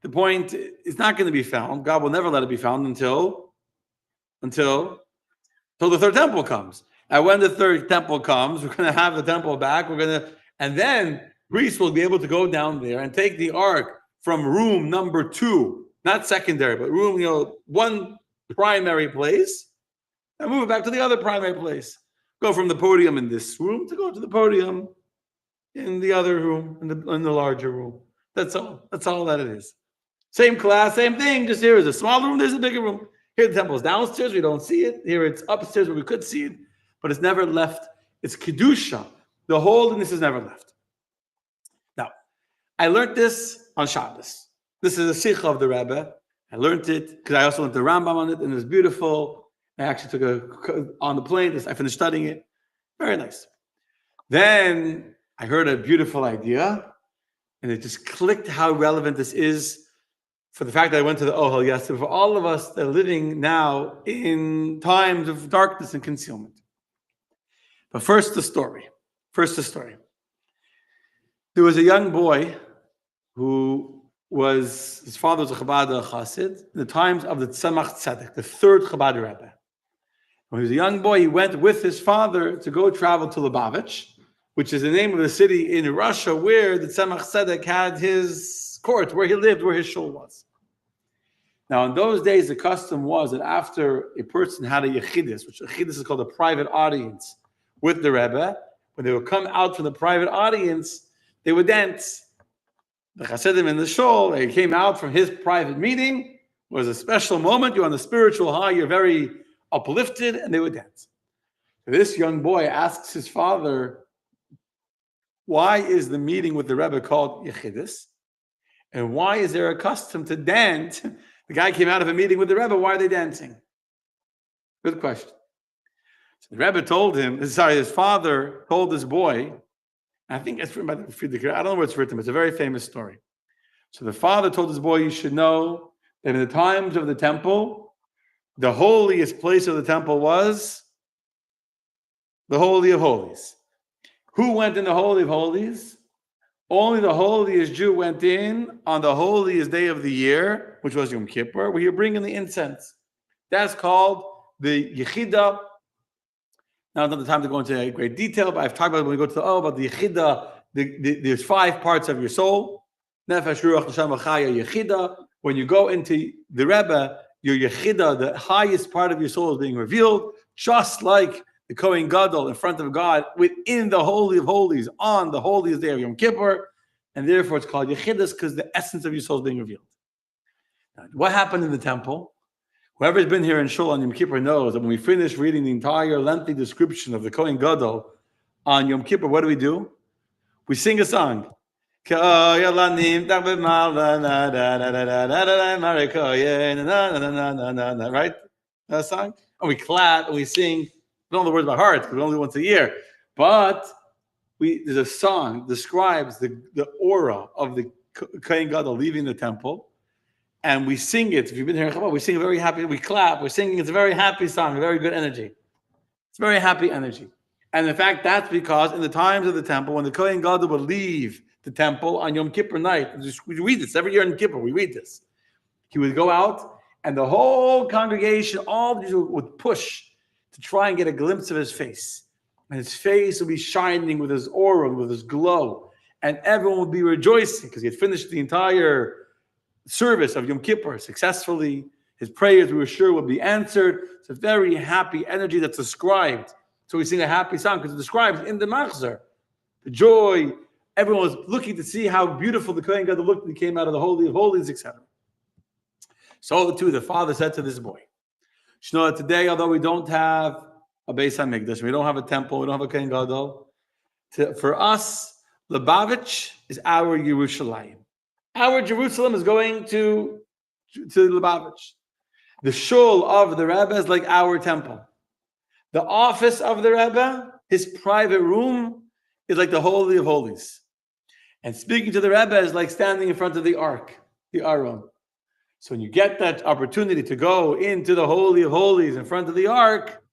The point is not going to be found. God will never let it be found until the third temple comes. And when the third temple comes, we're going to have the temple back. And then Greece will be able to go down there and take the ark from room number 2, not secondary, but room, one primary place, and move it back to the other primary place. Go from the podium in this room to go to the podium in the other room, in the larger room. That's all. That's all that it is. Same class, same thing. Just here is a smaller room. There's a bigger room. Here the temple is downstairs. We don't see it. Here it's upstairs where we could see it, but it's never left. It's kedusha. The holiness is never left. Now, I learned this on Shabbos. This is a sikha of the Rabbi. I learned it because I also learned the Rambam on it, and it was beautiful. I actually took on the plane. I finished studying it. Very nice. Then I heard a beautiful idea, and it just clicked how relevant this is for the fact that I went to the Ohel yesterday, for all of us that are living now in times of darkness and concealment. But first the story. There was a young boy who his father was a Chabad Chassid in the times of the Tzemach Tzedek, the third Chabad Rebbe. When he was a young boy, he went with his father to go travel to Lubavitch, which is the name of the city in Russia where the Tzemach Tzedek had his court, where he lived, where his shul was. Now, in those days, the custom was that after a person had a yechidus, which yechidus is called a private audience with the Rebbe, when they would come out from the private audience, they would dance. The Hasidim in the shul, they came out from his private meeting. It was a special moment. You're on the spiritual high. You're very uplifted, and they would dance. This young boy asks his father, why is the meeting with the Rebbe called yechidus? And why is there a custom to dance? The guy came out of a meeting with the Rebbe. Why are they dancing? Good question. So the Rebbe his father told this boy, I think it's written by the Friedrich. I don't know where it's written, but it's a very famous story. So the father told this boy, you should know that in the times of the temple, the holiest place of the temple was the Holy of Holies. Who went in the Holy of Holies? Only the holiest Jew went in on the holiest day of the year, which was Yom Kippur, where you bring in the incense. That's called the Yechida. Now, it's not the time to go into great detail, but I've talked about when we go to about the Yechida. There's 5 parts of your soul. Nefesh, Ruach, Neshama, Chaya, Yechida. When you go into the Rebbe, your Yechida, the highest part of your soul, is being revealed, just like the Kohen Gadol in front of God within the Holy of Holies on the holiest day of Yom Kippur, and therefore it's called Yechidus because the essence of your soul is being revealed. Now, what happened in the temple? Whoever's been here in Shul on Yom Kippur knows that when we finish reading the entire lengthy description of the Kohen Gadol on Yom Kippur, what do? We sing a song. Right? That song? And we clap and we sing. We don't know the words by heart because we only once a year. But there's a song that describes the aura of the Kohen Gadol leaving the temple. And we sing it. If you've been here, we sing very happy. We clap. We're singing. It's a very happy song, a very good energy. It's very happy energy. And in fact, that's because in the times of the temple, when the Kohen Gadol would leave the temple on Yom Kippur night, we read this every year in Kippur, we read this. He would go out and the whole congregation, all the Jews would push to try and get a glimpse of his face. And his face would be shining with his aura, with his glow. And everyone would be rejoicing because he had finished the entire service of Yom Kippur successfully. His prayers, we were sure, would be answered. It's a very happy energy that's ascribed. So we sing a happy song because it describes in the machzor the joy. Everyone was looking to see how beautiful the Kohen Gadol looked when he came out of the Holy of Holies, etc. So too, the father said to this boy, Shnoah, today, although we don't have a Beis HaMikdash, we don't have a temple, we don't have a Kohen Gadol, for us, Lubavitch is our Yerushalayim. Our Jerusalem is going to Lubavitch. The shul of the Rebbe is like our temple. The office of the Rebbe, his private room, is like the Holy of Holies. And speaking to the Rebbe is like standing in front of the Ark, the Aron. So when you get that opportunity to go into the Holy of Holies in front of the Ark,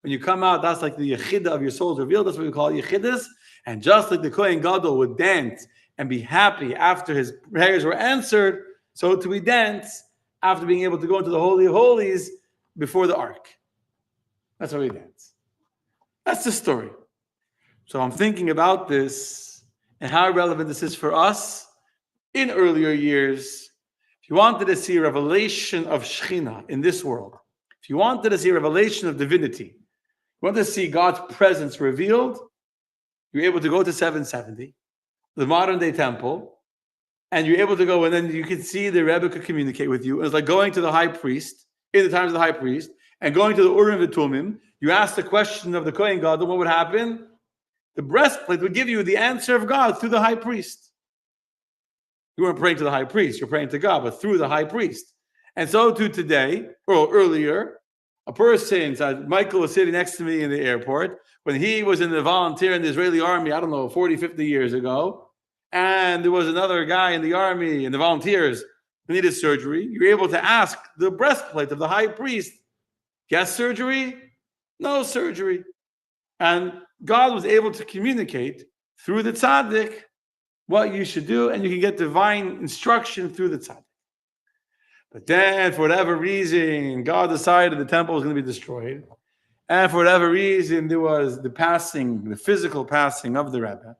when you come out, that's like the Yechidah of your soul's revealed. That's what we call Yechidahs. And just like the Kohen Gadol would dance and be happy after his prayers were answered, so too we dance after being able to go into the Holy of Holies before the Ark. That's how we dance. That's the story. So I'm thinking about this and how relevant this is for us in earlier years. If you wanted to see a revelation of Shekhinah in this world, if you wanted to see a revelation of divinity, you want to see God's presence revealed, you're able to go to 770, the modern day temple, and you're able to go and then you can see the Rebbe could communicate with you. It's like going to the high priest, in the times of the high priest, and going to the Urim V'Tumim. You ask the question of the Kohen Gadol, what would happen? The breastplate would give you the answer of God through the high priest. You weren't praying to the high priest, you're praying to God, but through the high priest. And so too today, or earlier, a person, Michael was sitting next to me in the airport, when he was in the volunteer in the Israeli army, I don't know, 40, 50 years ago, and there was another guy in the army, in the volunteers, who needed surgery, you're able to ask the breastplate of the high priest, yes, surgery? No surgery. And God was able to communicate through the tzaddik what you should do, and you can get divine instruction through the tzaddik. But then, for whatever reason, God decided the temple was going to be destroyed. And for whatever reason, there was the physical passing of the Rebbe.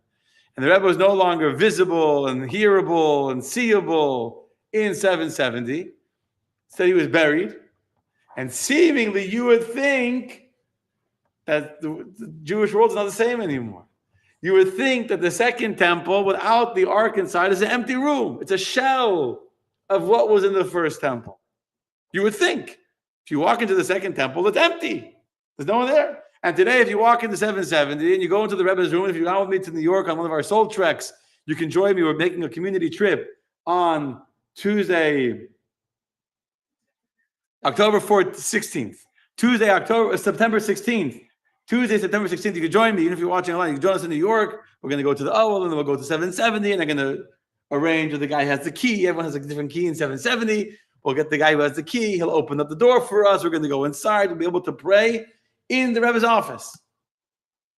And the Rebbe was no longer visible and hearable and seeable in 770. Instead, he was buried. And seemingly, you would think that the Jewish world is not the same anymore. You would think that the second temple, without the ark inside, is an empty room. It's a shell of what was in the first temple. You would think. If you walk into the second temple, it's empty. There's no one there. And today, if you walk into 770 and you go into the Rebbe's room, if you go with me to New York on one of our soul treks, you can join me. We're making a community trip on Tuesday, October 4th, 16th. September 16th. Tuesday, September 16th, you can join me. Even if you're watching online, you can join us in New York. We're going to go to the Oval, and then we'll go to 770, and they're going to arrange with the guy who has the key. Everyone has a different key in 770. We'll get the guy who has the key. He'll open up the door for us. We're going to go inside. We'll be able to pray in the Rebbe's office.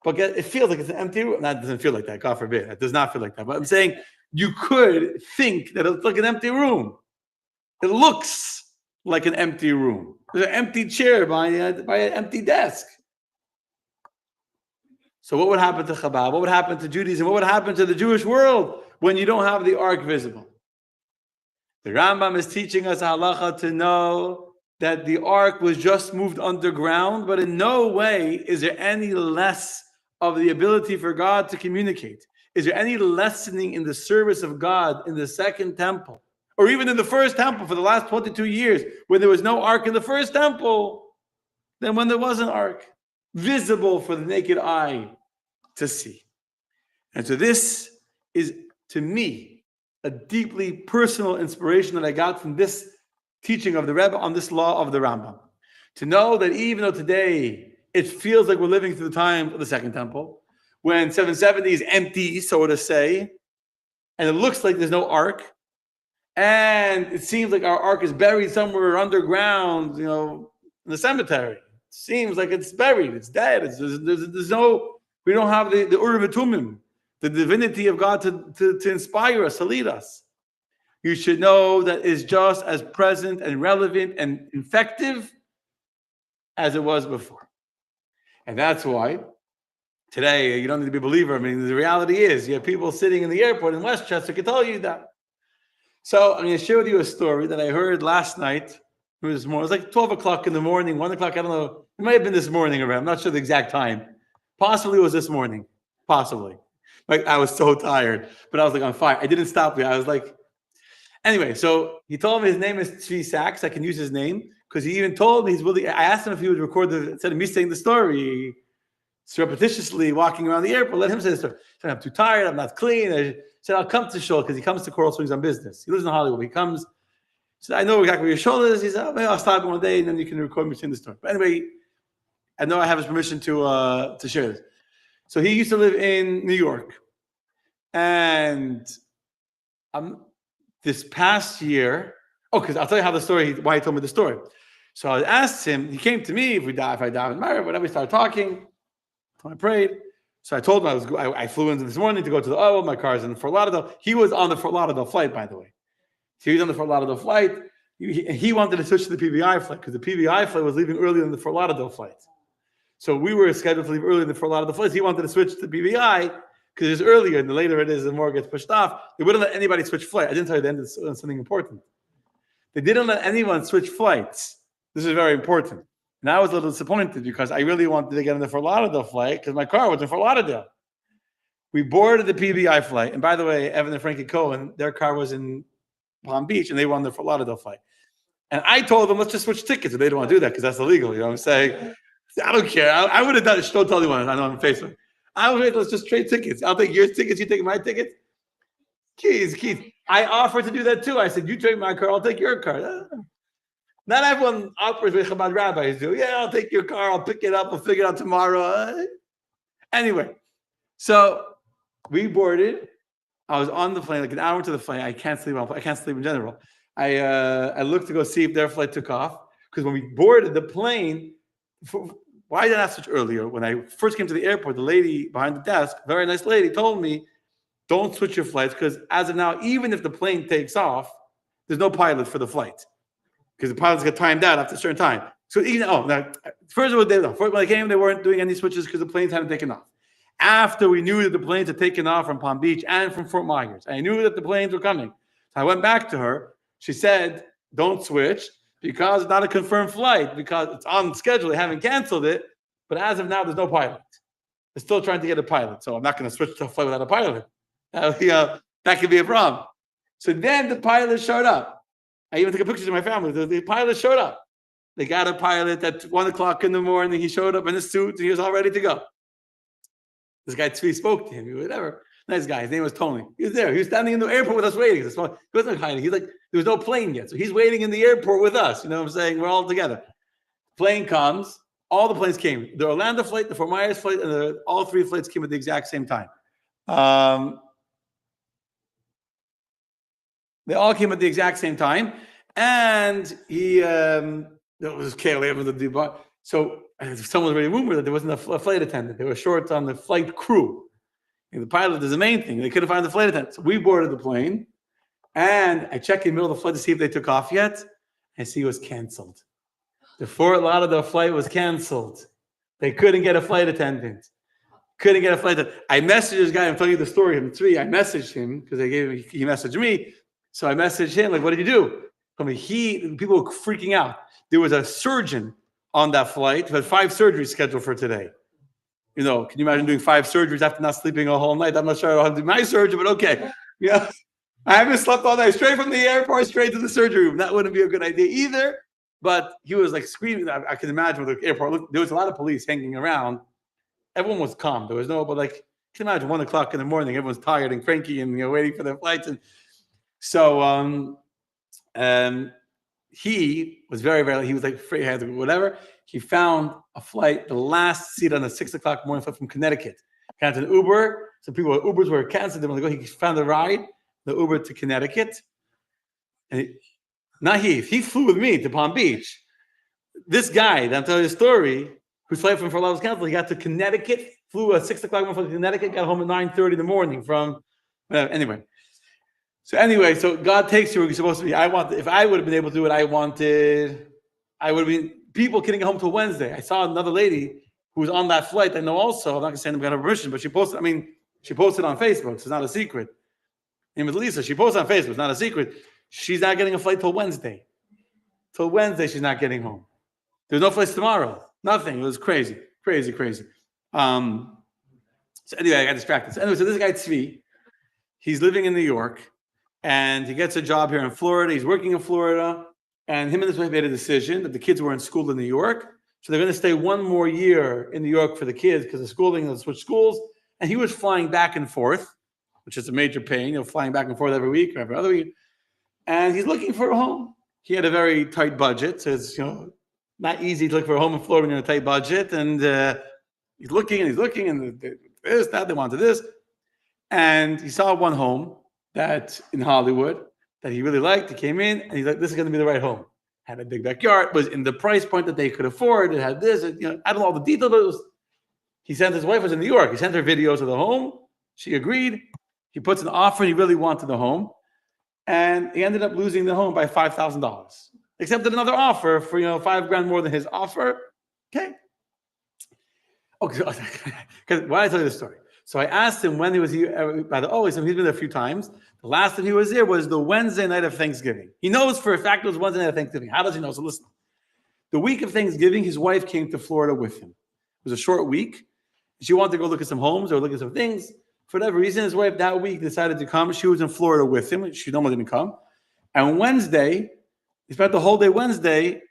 But it feels like it's an empty room. That doesn't feel like that. God forbid. It does not feel like that. But I'm saying you could think that it's like an empty room. It looks like an empty room. There's an empty chair by an empty desk. So what would happen to Chabad? What would happen to Judaism? What would happen to the Jewish world when you don't have the ark visible? The Rambam is teaching us halacha to know that the ark was just moved underground, but in no way is there any less of the ability for God to communicate. Is there any lessening in the service of God in the second temple? Or even in the first temple for the last 22 years, when there was no ark in the first temple, than when there was an ark visible for the naked eye to see. And so this is, to me, a deeply personal inspiration that I got from this teaching of the Rebbe on this law of the Rambam. To know that even though today it feels like we're living through the time of the Second Temple, when 770 is empty, so to say, and it looks like there's no ark, and it seems like our ark is buried somewhere underground, in the cemetery. It seems like it's buried, it's dead. There's no, we don't have the Urim V'Tumim, the divinity of God to inspire us, to lead us. You should know that it's just as present and relevant and effective as it was before. And that's why today, you don't need to be a believer. I mean, the reality is, you have people sitting in the airport in Westchester can tell you that. So I'm going to share with you a story that I heard last night. It was like 12 o'clock in the morning, 1 o'clock. I don't know. It might have been this morning around. I'm not sure the exact time. Possibly it was this morning. Possibly. Like I was so tired, but I was like on fire. I didn't stop yet. I was like, anyway, so he told me his name is Tzvi Sachs. I can use his name because he even told me he's willing. I asked him if he would record instead of me saying the story, surreptitiously walking around the airport, let him say the story. He said, I'm too tired. I'm not clean. I said, I'll come to Shul because he comes to Coral Springs on business. He lives in Hollywood. He comes. He said, I know exactly where your shoulder is. He said, oh, maybe I'll stop one day and then you can record me saying the story. But anyway, I know I have his permission to share this. So he used to live in New York. And this past year, because I'll tell you how why he told me the story. So I asked him, he came to me, if I die in marriage, whatever, we started talking. I prayed. So I told him I flew in this morning to go to the my car's in Fort Lauderdale. He was on the Fort Lauderdale flight, by the way. So he was on the Fort Lauderdale flight. He wanted to switch to the PBI flight because the PBI flight was leaving earlier than the Fort Lauderdale flight. So we were scheduled to leave earlier than the Fort Lauderdale flight. He wanted to switch to the PBI because it's earlier, and the later it is, the more it gets pushed off. They wouldn't let anybody switch flight. I didn't tell you the end of something important. They didn't let anyone switch flights. This is very important. And I was a little disappointed because I really wanted to get on the Fort Lauderdale flight because my car was in Fort Lauderdale. We boarded the PBI flight. And by the way, Evan and Frankie Cohen, their car was in Palm Beach, and they were on the Fort Lauderdale flight. And I told them, let's just switch tickets. And they don't want to do that because that's illegal. You know what I'm saying? I don't care. I would have done it. Don't tell anyone. I know on Facebook. I was like, let's just trade tickets. I'll take your tickets. You take my tickets. Keith. I offered to do that too. I said, you take my car. I'll take your car. Not everyone operates with Chabad rabbis do. Yeah, I'll take your car. I'll pick it up. We'll figure it out tomorrow. Anyway, so we boarded. I was on the plane, like an hour into the flight. I can't sleep in general. I looked to go see if their flight took off because when we boarded the plane, why did I ask such earlier? When I first came to the airport, the lady behind the desk, very nice lady, told me, don't switch your flights because as of now, even if the plane takes off, there's no pilot for the flight because the pilots get timed out after a certain time. So first of all, when they came, they weren't doing any switches because the planes hadn't taken off. After we knew that the planes had taken off from Palm Beach and from Fort Myers, I knew that the planes were coming. So I went back to her. She said, don't switch because it's not a confirmed flight, because it's on schedule. They haven't canceled it. But as of now, there's no pilot. They're still trying to get a pilot. So I'm not going to switch to a flight without a pilot. That could be a problem. So then the pilot showed up. I even took a picture of my family. The pilot showed up. They got a pilot at 1 o'clock in the morning. He showed up in a suit. And he was all ready to go. This guy Tzvi spoke to him. Whatever. Nice guy. His name was Tony. He was there. He was standing in the airport with us waiting. He wasn't hiding. He's like, there was no plane yet. So he's waiting in the airport with us. You know what I'm saying? We're all together. Plane comes. All the planes came. The Orlando flight, the Fort Myers flight, and all three flights came at the exact same time. They all came at the exact same time. And there was KLM with the Denburg. So someone was already rumored that there wasn't a flight attendant. They were short on the flight crew. And the pilot is the main thing. They couldn't find the flight attendant. So we boarded the plane. And I checked in the middle of the flight to see if they took off yet. I see it was canceled. The Fort Lauderdale flight was canceled. They couldn't get a flight attendant. I messaged this guy. I'm telling you the story of him. I messaged him because he messaged me. So I messaged him, like, what did you do? People were freaking out. There was a surgeon on that flight who had 5 surgeries scheduled for today. You know, can you imagine doing 5 surgeries after not sleeping a whole night? I'm not sure how to do my surgery, but okay. Yeah. I haven't slept all night. Straight from the airport, straight to the surgery room. That wouldn't be a good idea either. But he was like screaming. I can imagine with the airport. There was a lot of police hanging around. Everyone was calm. There was but like, you can imagine 1 o'clock in the morning, everyone's tired and cranky and waiting for their flights. And so he was he was like afraid he had to go, whatever. He found a flight, the last seat on the 6 o'clock morning flight from Connecticut. Canceled an Uber. So Ubers were canceled. They were like, he found a ride, the Uber to Connecticut. And he flew with me to Palm Beach. This guy, that I'm telling you the story, whose flight from Fort Lauderdale was canceled, he got to Connecticut, flew at 6 o'clock morning from Connecticut, got home at 9:30 in the morning from, anyway. So God takes you where you're supposed to be. If I would have been able to do what I wanted, I would have been, people couldn't get home till Wednesday. I saw another lady who was on that flight. I know also, I'm not going to say I'm going to have permission, but she posted on Facebook, so it's not a secret. Name is Lisa. She posted on Facebook, it's not a secret. She's not getting a flight till Wednesday. Till Wednesday, she's not getting home. There's no flights tomorrow. Nothing. It was crazy. So anyway, I got distracted. So anyway, so this guy Tzvi, he's living in New York, and he gets a job here in Florida. He's working in Florida, and him and his wife made a decision that the kids were in school in New York, so they're going to stay one more year in New York for the kids because of schooling. They'll switch schools, and he was flying back and forth, which is a major pain. Flying back and forth every week or every other week, and he's looking for a home. He had a very tight budget, so it's not easy to look for a home in Florida when you're in a tight budget. And he's looking, and this, that, they wanted this. And he saw one home that in Hollywood that he really liked. He came in, and he's like, this is going to be the right home. Had a big backyard, was in the price point that they could afford. It had this, I don't know all the details, but he sent his wife was in New York. He sent her videos of the home. She agreed. He puts an offer. He really wanted the home. And he ended up losing the home by $5,000. Accepted another offer for $5,000 more than his offer. Okay. Because why did I tell you this story? So I asked him when he was here. He said he's been there a few times. The last time he was there was the Wednesday night of Thanksgiving. He knows for a fact it was Wednesday night of Thanksgiving. How does he know? So listen. The week of Thanksgiving, his wife came to Florida with him. It was a short week. She wanted to go look at some homes or look at some things. For whatever reason, his wife that week decided to come. She was in Florida with him. She normally didn't come. And Wednesday, he spent the whole day Wednesday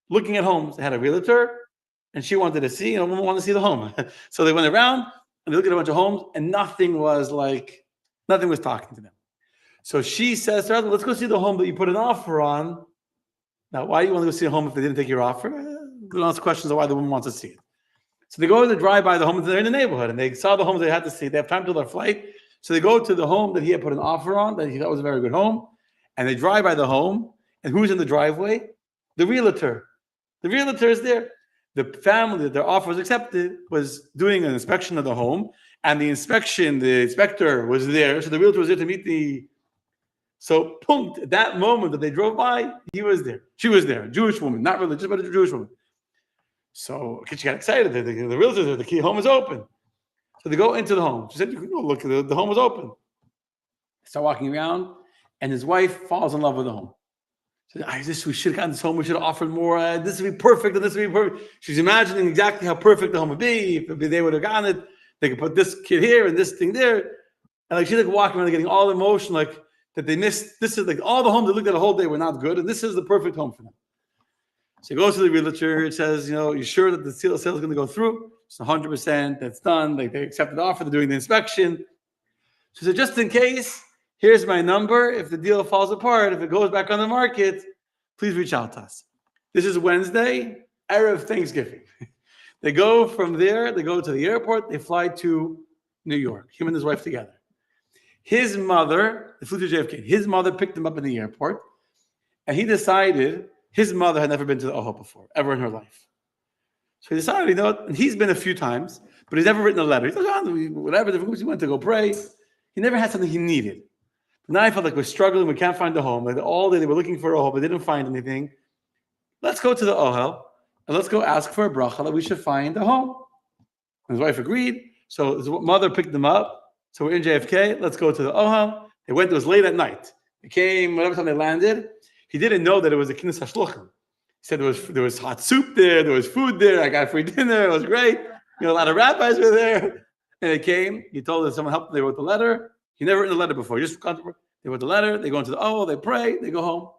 looking at homes. They had a realtor, and she wanted to see, women wanted to see the home. So they went around, and they looked at a bunch of homes, and nothing was talking to them. So she says to her, let's go see the home that you put an offer on. Now, why do you want to go see a home if they didn't take your offer? Don't ask questions of why the woman wants to see it. So they go to drive by the homes. They're in the neighborhood, and they saw the homes they had to see. They have time till their flight. So they go to the home that he had put an offer on, that he thought was a very good home, and they drive by the home. And who's in the driveway? The realtor. The realtor is there. The family that their offer was accepted was doing an inspection of the home, and the inspector was there. So the realtor was there to meet So, at that moment that they drove by, he was there. She was there, a Jewish woman, not religious, but a Jewish woman. So she got excited. The realtor's there. The key home is open. So they go into the home. She said, "You can go look. The home was open." They start walking around, and his wife falls in love with the home. She said, we should have gotten this home. We should have offered more. This would be perfect, and this would be perfect. She's imagining exactly how perfect the home would be. If they would have gotten it, they could put this kid here and this thing there. And she's walking around, getting all emotion, that they missed. This is all the homes they looked at the whole day were not good, and this is the perfect home for them. So he goes to the realtor. It says, you sure that the sale is going to go through? It's 100%. That's done. They accepted the offer. They're doing the inspection. She said, just in case, here's my number. If the deal falls apart, if it goes back on the market, please reach out to us. This is Wednesday, Erev Thanksgiving. They go from there. They go to the airport. They fly to New York. Him and his wife together. His mother, they flew to JFK. His mother picked him up in the airport, and he decided. His mother had never been to the Ohel before, ever in her life. So he decided, and he's been a few times, but he's never written a letter. He's like, whatever, he went to go pray. He never had something he needed. But now I felt like we're struggling, we can't find a home. All day they were looking for a home, but they didn't find anything. Let's go to the Ohel, and let's go ask for a bracha that we should find a home. And his wife agreed. So his mother picked them up. So we're in JFK. Let's go to the Ohel. They went, it was late at night. They came, whatever time they landed. He didn't know that it was a Kines HaShluchim. He said there was hot soup there was food there, I got free dinner, it was great. A lot of rabbis were there. And they came, he told them someone helped them, they wrote the letter. He never written a letter before, they wrote the letter, they go into the Ohel, they pray, they go home.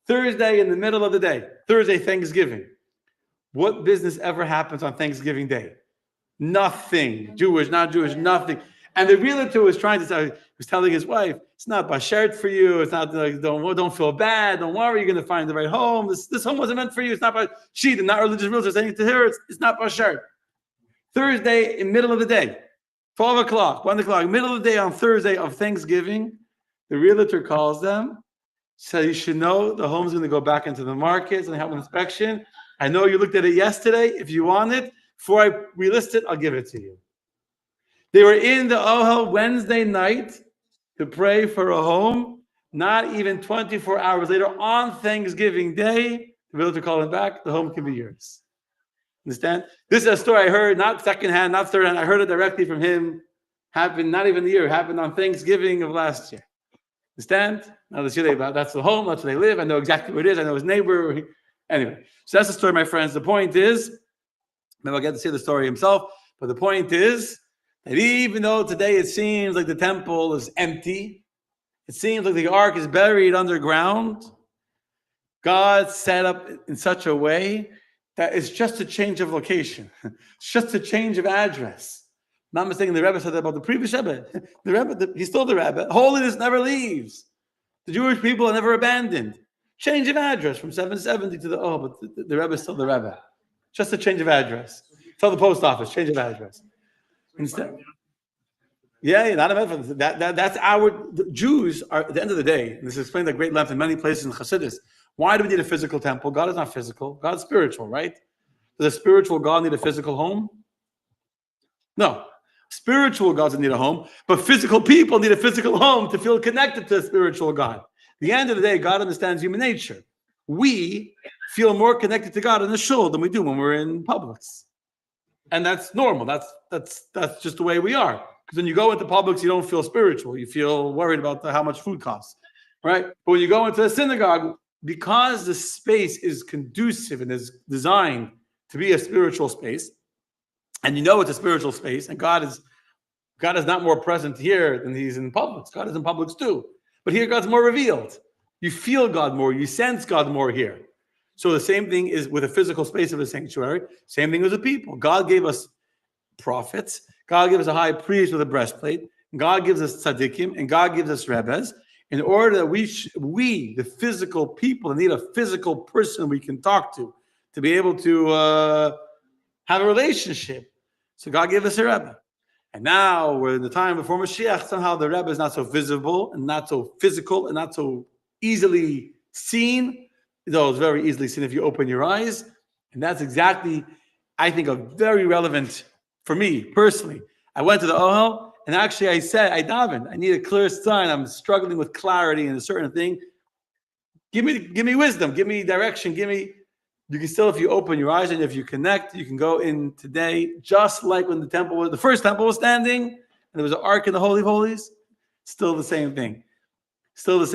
Thursday in the middle of the day, Thursday, Thanksgiving. What business ever happens on Thanksgiving Day? Nothing. Jewish, not Jewish, nothing. And the realtor was telling his wife, it's not bashert for you. It's not don't feel bad. Don't worry, you're going to find the right home. This home wasn't meant for you. It's not. She, the not religious realtor, saying to her, it's not bashert. Thursday, in middle of the day, 12 o'clock, 1 o'clock, middle of the day on Thursday of Thanksgiving, the realtor calls them. So you should know the home's going to go back into the market. And they have an inspection. I know you looked at it yesterday. If you want it, before I relist it, I'll give it to you. They were in the Ohel Wednesday night to pray for a home. Not even 24 hours later, on Thanksgiving Day, the realtor called him back. The home can be yours. Understand? This is a story I heard, not secondhand, not third hand. I heard it directly from him. Happened not even a year. Happened on Thanksgiving of last year. Understand? Now that's the home, that's where they live. I know exactly where it is. I know his neighbor. Anyway, so that's the story, my friends. The point is, maybe I'll get to see the story himself, but the point is that even though today it seems like the temple is empty, it seems like the ark is buried underground, God set up in such a way that it's just a change of location. It's just a change of address. Not mistaken, the Rebbe said that about the previous Rebbe. The Rebbe, he's still the Rebbe. Holiness never leaves. The Jewish people are never abandoned. Change of address from 770 to but the Rebbe is still the Rebbe. Just a change of address. Tell the post office, change of address. Instead, not a matter. That's the Jews are at the end of the day. And this is explained at great length in many places in Chassidus. Why do we need a physical temple? God is not physical. God's spiritual, right? Does a spiritual God need a physical home? No. Spiritual gods need a home, but physical people need a physical home to feel connected to a spiritual God. At the end of the day, God understands human nature. We feel more connected to God in the shul than we do when we're in Publix. And that's normal. That's just the way we are. Because when you go into Publix, you don't feel spiritual. You feel worried about how much food costs, right? But when you go into a synagogue, because the space is conducive and is designed to be a spiritual space, and you know it's a spiritual space, and God is not more present here than he's in Publix. God is in Publix too. But here God's more revealed. You feel God more, you sense God more here. So the same thing is with a physical space of a sanctuary, same thing with the people. God gave us prophets, God gives us a high priest with a breastplate, God gives us tzaddikim, and God gives us rebbes, in order that we, the physical people, need a physical person we can talk to be able to have a relationship. So God gave us a Rebbe. And now we're in the time before Mashiach. Somehow the Rebbe is not so visible and not so physical and not so easily seen. Though it's very easily seen if you open your eyes. And that's exactly, I think, a very relevant for me personally. I went to the Ohel and actually I said, I davened. I need a clear sign. I'm struggling with clarity in a certain thing. Give me wisdom. Give me direction. You can still, if you open your eyes and if you connect, you can go in today, just like when the first temple was standing, and there was an ark in the Holy of Holies. Still the same thing. Just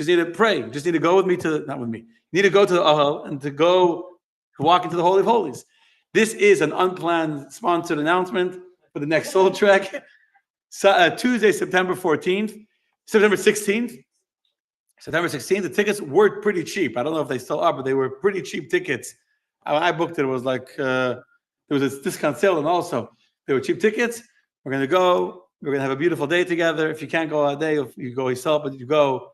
need to pray. Just need to go with me not with me. You need to go to the Ohel and to walk into the Holy of Holies. This is an unplanned sponsored announcement for the next Soul Trek. Tuesday, September 16th. September 16th, the tickets were pretty cheap. I don't know if they still are, but they were pretty cheap tickets. When I booked it, it was like, there was a discount sale, and also they were cheap tickets. We're going to go. We're going to have a beautiful day together. If you can't go that day, if you go yourself, but you go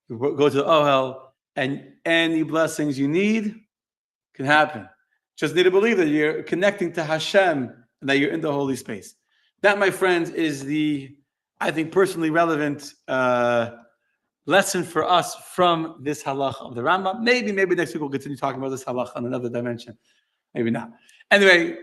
to the Ohel, and any blessings you need can happen. Just need to believe that you're connecting to Hashem and that you're in the holy space. That, my friends, is I think, personally relevant lesson for us from this halacha of the Rambam. Maybe next week we'll continue talking about this halacha on another dimension. Maybe not. Anyway,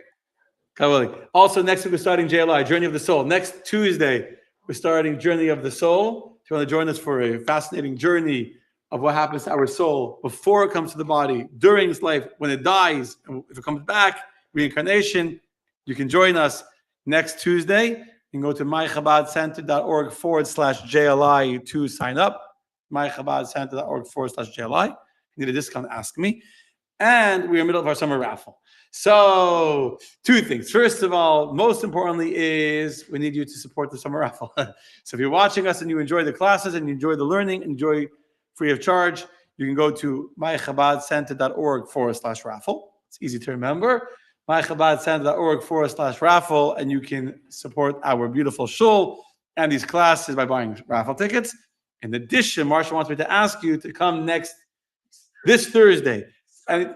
also next week we're starting JLI, Journey of the Soul. Next Tuesday we're starting Journey of the Soul. If you want to join us for a fascinating journey of what happens to our soul before it comes to the body, during its life, when it dies, and if it comes back, reincarnation, you can join us next Tuesday. You can go to mychabadcenter.org/JLI to sign up. mychabadcenter.org/JLI. If you need a discount, ask me. And we're in the middle of our summer raffle. So, two things. First of all, most importantly is we need you to support the summer raffle. So if you're watching us and you enjoy the classes and you enjoy the learning, enjoy free of charge, you can go to mychabadcenter.org/raffle. It's easy to remember. mychabadcenter.org/raffle, and you can support our beautiful shul and these classes by buying raffle tickets. In addition, Marsha wants me to ask you to come this Thursday. And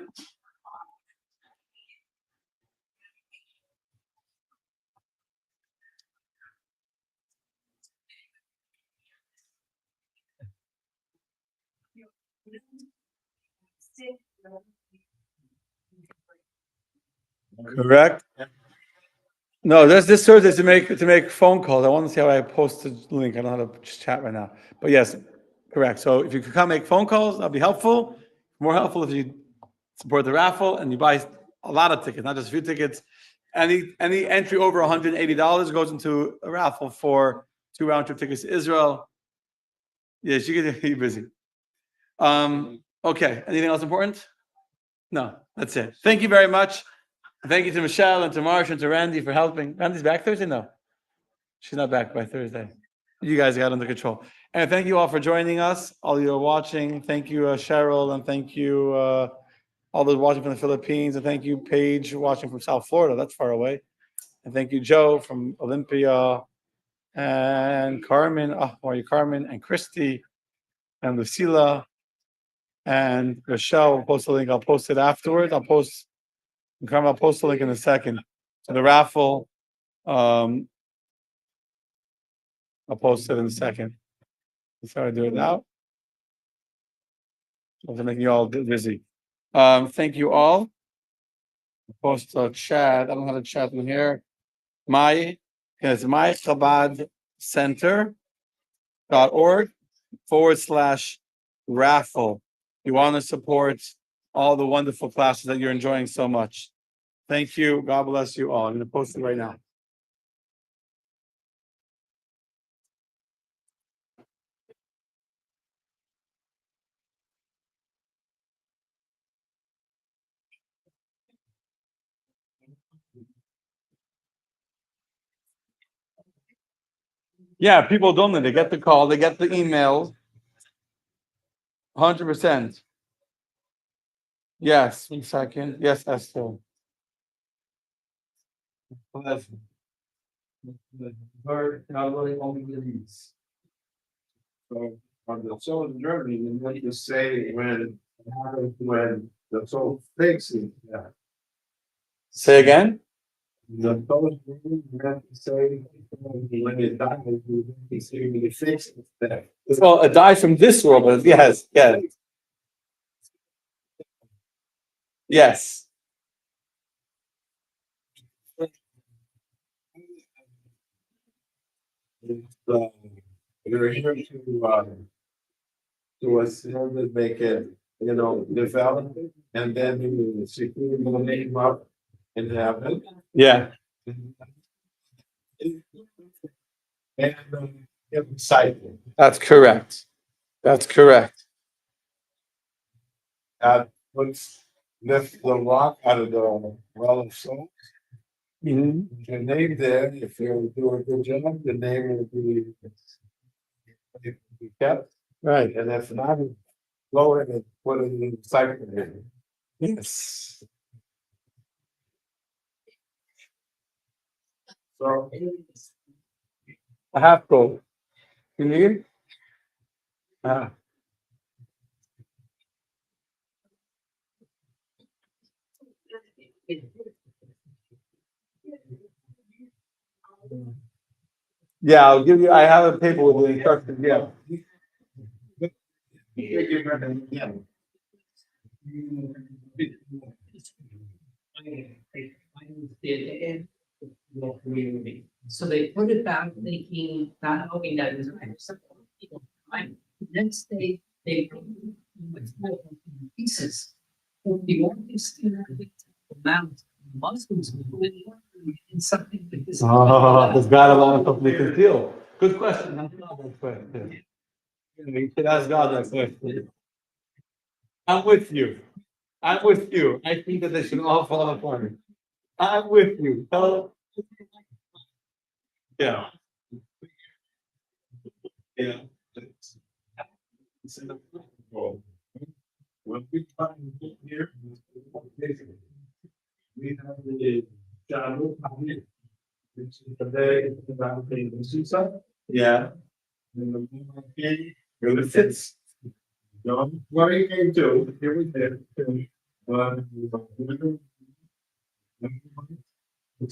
correct. No, this Thursday is to make phone calls. I want to see how I post the link. I don't know how to just chat right now. But yes, correct. So if you could come make phone calls, that'd be helpful. More helpful if you support the raffle and you buy a lot of tickets, not just a few tickets. Any entry over $180 goes into a raffle for 2 round trip tickets to Israel. Yes, you get you're busy. Okay. Anything else important? No, that's it. Thank you very much. Thank you to Michelle and to Marsha and to Randy for helping. Randy's back Thursday? No, she's not back by Thursday. You guys got under control. And thank you all for joining us. All you are watching. Thank you, Cheryl, and thank you, all those watching from the Philippines, and thank you, Paige, watching from South Florida. That's far away. And thank you, Joe from Olympia, and Carmen. Oh, how are you, Carmen? And Christy, and Lucila, and Rochelle. We'll post the link. I'll post it afterwards. I'll post the link in a second. So the raffle, I'll post it in a second. That's how I do it now. I'm making you all busy. Thank you all. Post a chat. I don't have a chat in here. My Chabad Center.org/raffle. You want to support all the wonderful classes that you're enjoying so much. Thank you. God bless you all. I'm going to post it right now. Yeah, people don't know. They get the call, they get the email. 100%. Yes, 1 second. Yes, Esther. So on the soul journey, you want to say when the soul takes it. Yeah. Say again? The soul journey, you have to say when it dies, you say when it fixes that. Well, it dies from this world, but yes. Yes. You're here to us to make it, develop, and then you secure the name up in heaven. Yeah. And cycle. That's correct. That's correct. Let's lift the rock out of the well of soul. Mm-hmm. Your name there, if you do a good job, the name will be kept. Right. And if not, lower it and put it in the cycle. Yes. So A half goal. You need? Yeah, I'll give you. I have a paper with the instructions. Yeah. So they put it back thinking, not hoping that it was right. Next day, they pieces. The only amount Muslims in something that is. There's God alone something they can feel. Good question. Ask God that question. You should ask God that question. I'm with you. I'm with you. I think that they should all fall apart. I'm with you. Yeah. Yeah. When we find here, we have the Shadow, which is the day about the Susa. Yeah. And the king, you're the fits. John, what are you going to do? Here we go.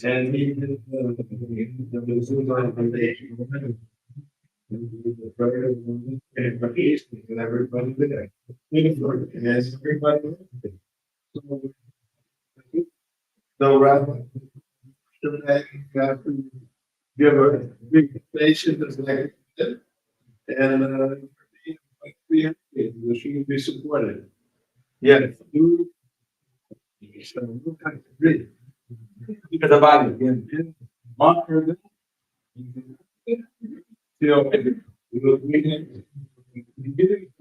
And he did the Susa foundation. And everybody there. Yes, everybody. So Rabbi, today you have to give a big patient as like and we have to she be supported. Yeah, you look at the because the body can monitor it. Feel beginning.